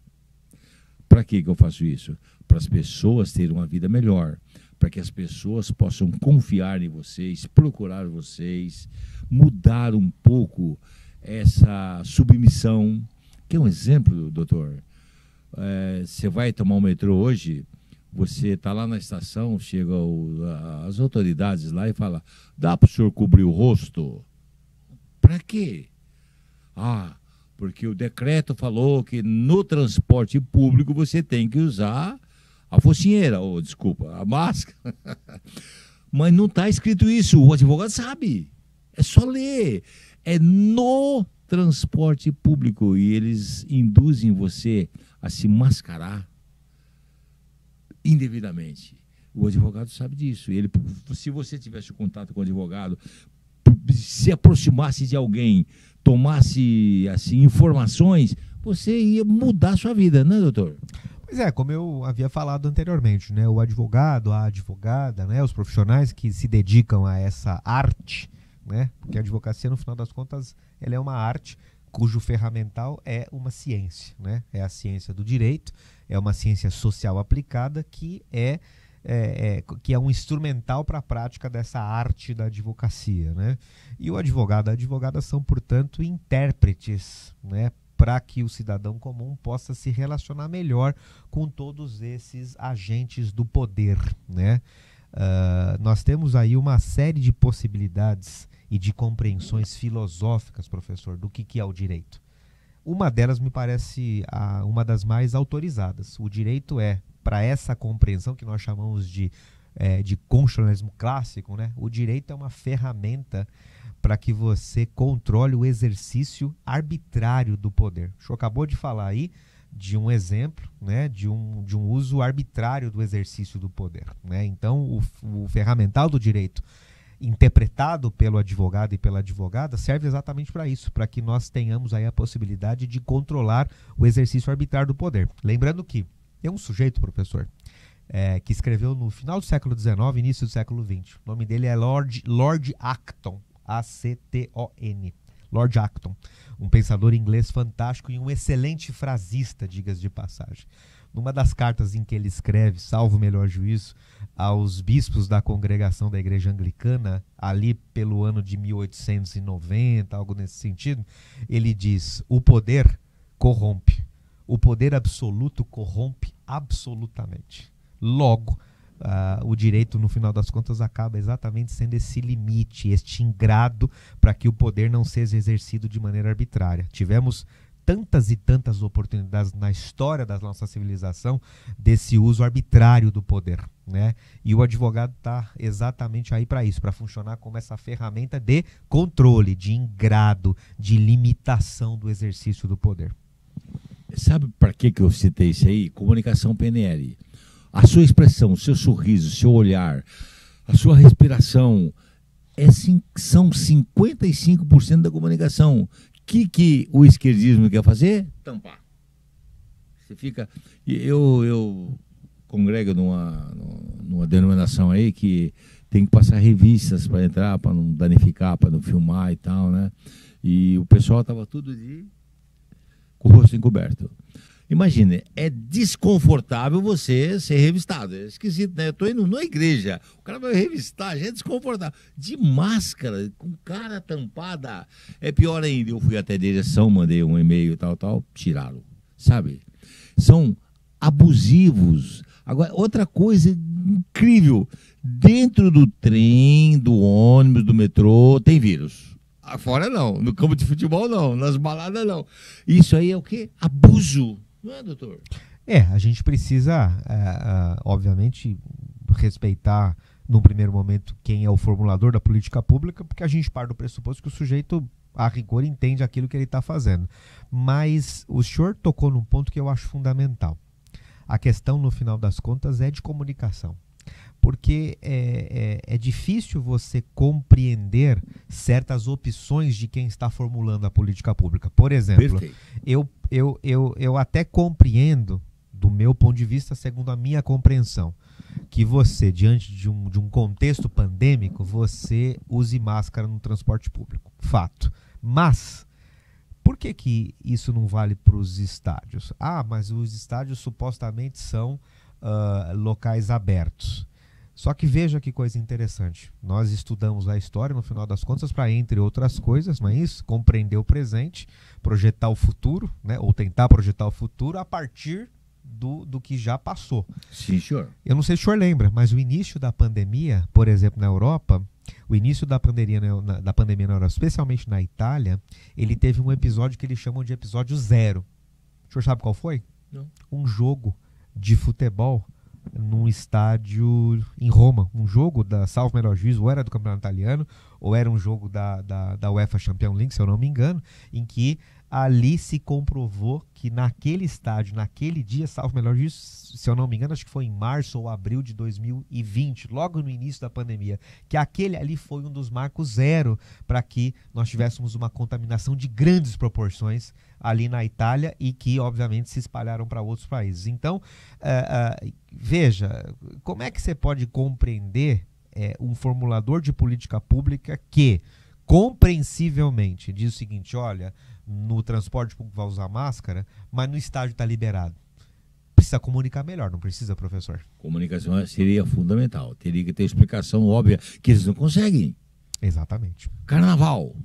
Para que eu faço isso? Para as pessoas terem uma vida melhor. Para que as pessoas possam confiar em vocês, procurar vocês, mudar um pouco essa submissão. Que é um exemplo, doutor. Você vai tomar o metrô hoje, você está lá na estação, chega as autoridades lá e fala: dá para o senhor cobrir o rosto? Para quê? Porque o decreto falou que no transporte público você tem que usar a focinheira, a máscara. Mas não está escrito isso, o advogado sabe. É só ler. É no transporte público e eles induzem você a se mascarar indevidamente. O advogado sabe disso. Se você tivesse contato com o advogado, se aproximasse de alguém, tomasse assim informações, você ia mudar a sua vida, né, doutor? Pois é, como eu havia falado anteriormente, né, o advogado, a advogada, né, os profissionais que se dedicam a essa arte, né, porque a advocacia, no final das contas, ela é uma arte cujo ferramental é uma ciência, né, é a ciência do direito, é uma ciência social aplicada que é um instrumental para a prática dessa arte da advocacia, né? E o advogado e a advogada são, portanto, intérpretes, né, para que o cidadão comum possa se relacionar melhor com todos esses agentes do poder, né? Nós temos aí uma série de possibilidades e de compreensões filosóficas, professor, do que é o direito. Uma delas me parece uma das mais autorizadas. O direito para essa compreensão que nós chamamos de constitucionalismo clássico, né? O direito é uma ferramenta para que você controle o exercício arbitrário do poder. O senhor acabou de falar aí de um exemplo, né, de um uso arbitrário do exercício do poder, né? Então, o ferramental do direito interpretado pelo advogado e pela advogada serve exatamente para isso, para que nós tenhamos aí a possibilidade de controlar o exercício arbitrário do poder. Lembrando que tem um sujeito, professor, que escreveu no final do século XIX, início do século XX. O nome dele é Lord Acton, A-C-T-O-N. Lord Acton, um pensador inglês fantástico e um excelente frasista, diga-se de passagem. Numa das cartas em que ele escreve, salvo o melhor juízo, aos bispos da congregação da Igreja Anglicana, ali pelo ano de 1890, algo nesse sentido, ele diz: o poder corrompe. O poder absoluto corrompe absolutamente. Logo, o direito, no final das contas, acaba exatamente sendo esse limite, este ingrado para que o poder não seja exercido de maneira arbitrária. Tivemos tantas e tantas oportunidades na história da nossa civilização desse uso arbitrário do poder, né? E o advogado está exatamente aí para isso, para funcionar como essa ferramenta de controle, de ingrado, de limitação do exercício do poder. Sabe para que eu citei isso aí? Comunicação PNL. A sua expressão, o seu sorriso, o seu olhar, a sua respiração, são 55% da comunicação. O que o esquerdismo quer fazer? Tampar. Você fica... Eu congrego numa denominação aí que tem que passar revistas para entrar, para não danificar, para não filmar e tal, né? E o pessoal estava tudo com o rosto encoberto. Imagine, é desconfortável você ser revistado. É esquisito, né? Eu estou indo na igreja, o cara vai revistar, já é desconfortável. De máscara, com cara tampada, é pior ainda. Eu fui até a direção, mandei um e-mail e tal, tiraram, sabe? são abusivos. Agora, outra coisa incrível, dentro do trem, do ônibus, do metrô, tem vírus. Fora não, no campo de futebol não, nas baladas não. Isso aí é o quê? Abuso, não é, doutor? A gente precisa, obviamente, respeitar, num primeiro momento, quem é o formulador da política pública, porque a gente parte do pressuposto que o sujeito, a rigor, entende aquilo que ele está fazendo. Mas o senhor tocou num ponto que eu acho fundamental. A questão, no final das contas, é de comunicação. Porque é difícil você compreender certas opções de quem está formulando a política pública. Por exemplo, eu até compreendo, do meu ponto de vista, segundo a minha compreensão, que você, diante de um contexto pandêmico, você use máscara no transporte público. Fato. Mas por que isso não vale para os estádios? Mas os estádios supostamente são locais abertos. Só que veja que coisa interessante. Nós estudamos a história, no final das contas, para, entre outras coisas, não é isso? Compreender o presente, projetar o futuro, né? Ou tentar projetar o futuro a partir do que já passou. Sim, senhor. Eu não sei se o senhor lembra, mas o início da pandemia, por exemplo, na Europa, o início da pandemia na Europa, especialmente na Itália, ele teve um episódio que eles chamam de episódio 0. O senhor sabe qual foi? Não. Um jogo de futebol num estádio em Roma. Um jogo da, salvo melhor juízo, ou era do campeonato italiano, ou era um jogo da UEFA Champions League, se eu não me engano, em que ali se comprovou que naquele estádio, naquele dia, salvo melhor juízo, se eu não me engano, acho que foi em março ou abril de 2020, logo no início da pandemia, que aquele ali foi um dos marcos zero para que nós tivéssemos uma contaminação de grandes proporções ali na Itália e que, obviamente, se espalharam para outros países. Então, veja, como é que você pode compreender um formulador de política pública que, compreensivelmente, diz o seguinte: olha, no transporte público vai usar máscara, mas no estádio está liberado? Precisa comunicar melhor, não precisa, professor? Comunicação seria fundamental. Teria que ter explicação óbvia que eles não conseguem. Exatamente. Carnaval.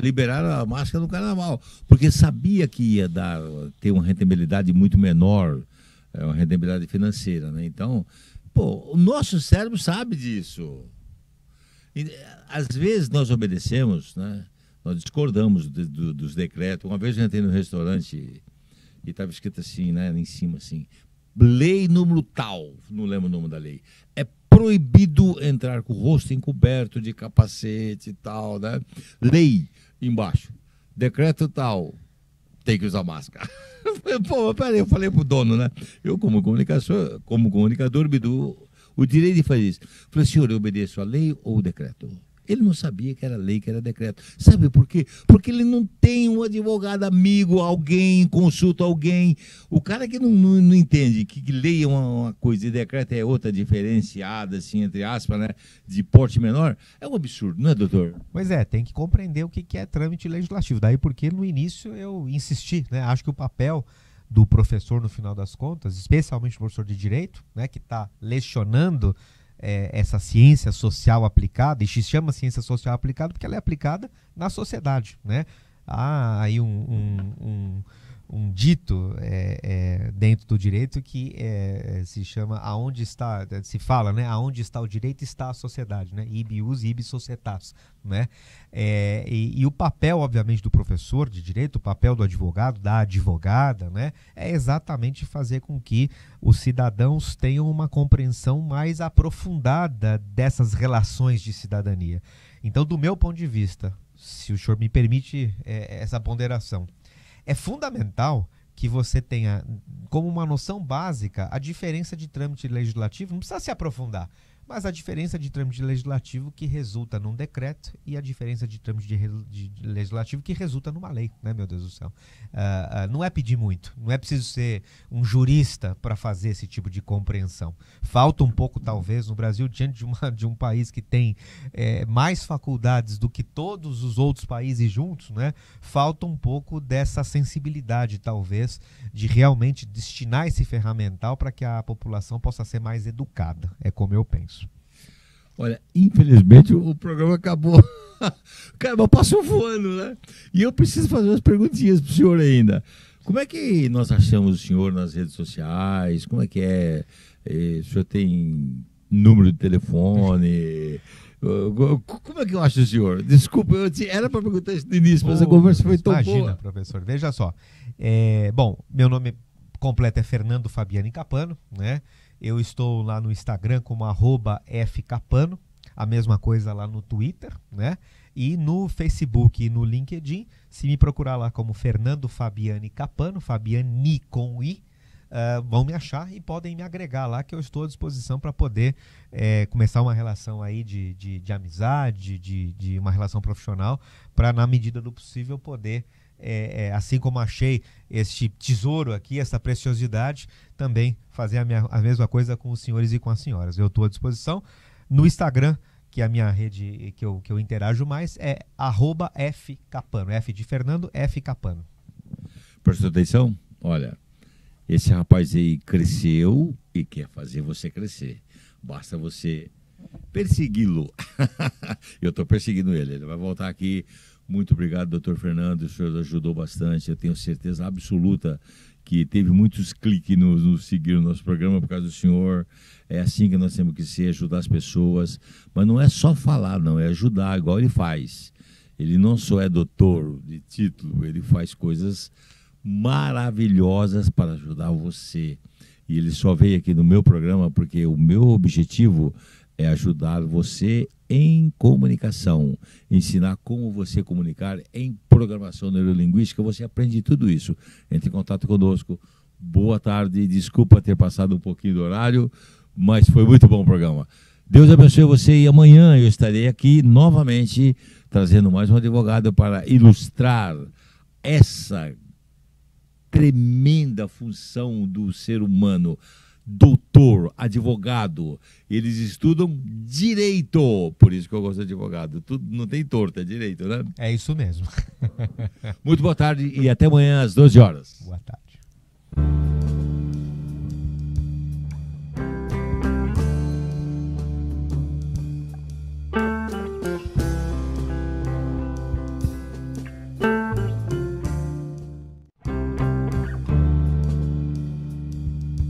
Liberaram a máscara no carnaval, porque sabia que ia ter uma rentabilidade muito menor, uma rentabilidade financeira, né? Então, o nosso cérebro sabe disso. E, às vezes nós obedecemos, né? Nós discordamos dos decretos. Uma vez eu entrei no restaurante e estava escrito assim, né, em cima assim: lei número tal, não lembro o nome da lei, é proibido entrar com o rosto encoberto de capacete e tal, né? Lei embaixo, decreto tal, tem que usar máscara. Peraí, eu falei pro dono, né? Eu, como comunicador, me dou o direito de fazer isso. Falei: senhor, eu obedeço a lei ou o decreto? Ele não sabia que era lei, que era decreto. Sabe por quê? Porque ele não tem um advogado amigo, alguém, consulta alguém. O cara que não entende que lei é uma coisa e decreto é outra, diferenciada, assim, entre aspas, né, de porte menor, é um absurdo, não é, doutor? Pois é, tem que compreender o que é trâmite legislativo. Daí porque no início eu insisti, né? Acho que o papel do professor, no final das contas, especialmente o professor de Direito, né, que está lecionando essa ciência social aplicada, e se chama ciência social aplicada porque ela é aplicada na sociedade, né? Há aí um dito dentro do direito que se chama se fala, né? Aonde está o direito está a sociedade, né? Ibi us, ibi societas, né? E o papel, obviamente, do professor de direito, o papel do advogado, da advogada, né, é exatamente fazer com que os cidadãos tenham uma compreensão mais aprofundada dessas relações de cidadania. Então, do meu ponto de vista, se o senhor me permite essa ponderação, é fundamental que você tenha como uma noção básica a diferença de trâmite legislativo, não precisa se aprofundar, mas a diferença de trâmite legislativo que resulta num decreto e a diferença de trâmite de legislativo que resulta numa lei, né, meu Deus do céu. Não é pedir muito, não é preciso ser um jurista para fazer esse tipo de compreensão. Falta um pouco, talvez, no Brasil, diante de um país que tem mais faculdades do que todos os outros países juntos, né, falta um pouco dessa sensibilidade, talvez, de realmente destinar esse ferramental para que a população possa ser mais educada. É como eu penso. Olha, infelizmente o programa acabou. Cara, passou voando, né? E eu preciso fazer umas perguntinhas pro senhor ainda. Como é que nós achamos o senhor nas redes sociais? Como é que é? O senhor tem número de telefone? Como é que eu acho o senhor? Desculpa, era para perguntar isso no início, mas a conversa foi tão boa. Imagina, professor. Veja só. Bom, meu nome completo é Fernando Fabiani Capano, né? Eu estou lá no Instagram como @fcapano, a mesma coisa lá no Twitter, né? E no Facebook e no LinkedIn, se me procurar lá como Fernando Fabiani Capano, Fabiani com I, vão me achar e podem me agregar lá, que eu estou à disposição para poder começar uma relação aí de amizade, de uma relação profissional, para, na medida do possível, poder, assim como achei este tesouro aqui, essa preciosidade, também fazer a mesma coisa com os senhores e com as senhoras. Eu estou à disposição. No Instagram, que é a minha rede que eu interajo mais, é @fcapano, F de Fernando, F Capano. Prestou atenção? Olha, esse rapaz aí cresceu e quer fazer você crescer. Basta você persegui-lo. Eu estou perseguindo ele. Ele vai voltar aqui. Muito obrigado, doutor Fernando. O senhor ajudou bastante. Eu tenho certeza absoluta que teve muitos cliques no seguir o nosso programa por causa do senhor. É assim que nós temos que ser, ajudar as pessoas. Mas não é só falar, não. É ajudar, igual ele faz. Ele não só é doutor de título, ele faz coisas maravilhosas para ajudar você. E ele só veio aqui no meu programa porque o meu objetivo é ajudar você em comunicação, ensinar como você comunicar em programação neurolinguística. Você aprende tudo isso. Entre em contato conosco. Boa tarde, desculpa ter passado um pouquinho do horário, mas foi muito bom o programa. Deus abençoe você e amanhã eu estarei aqui novamente trazendo mais um advogado para ilustrar essa tremenda função do ser humano. Doutor, advogado, eles estudam direito, por isso que eu gosto de advogado. Tudo não tem torto, é direito, né? É isso mesmo. Muito boa tarde e até amanhã às 12 horas. Boa tarde.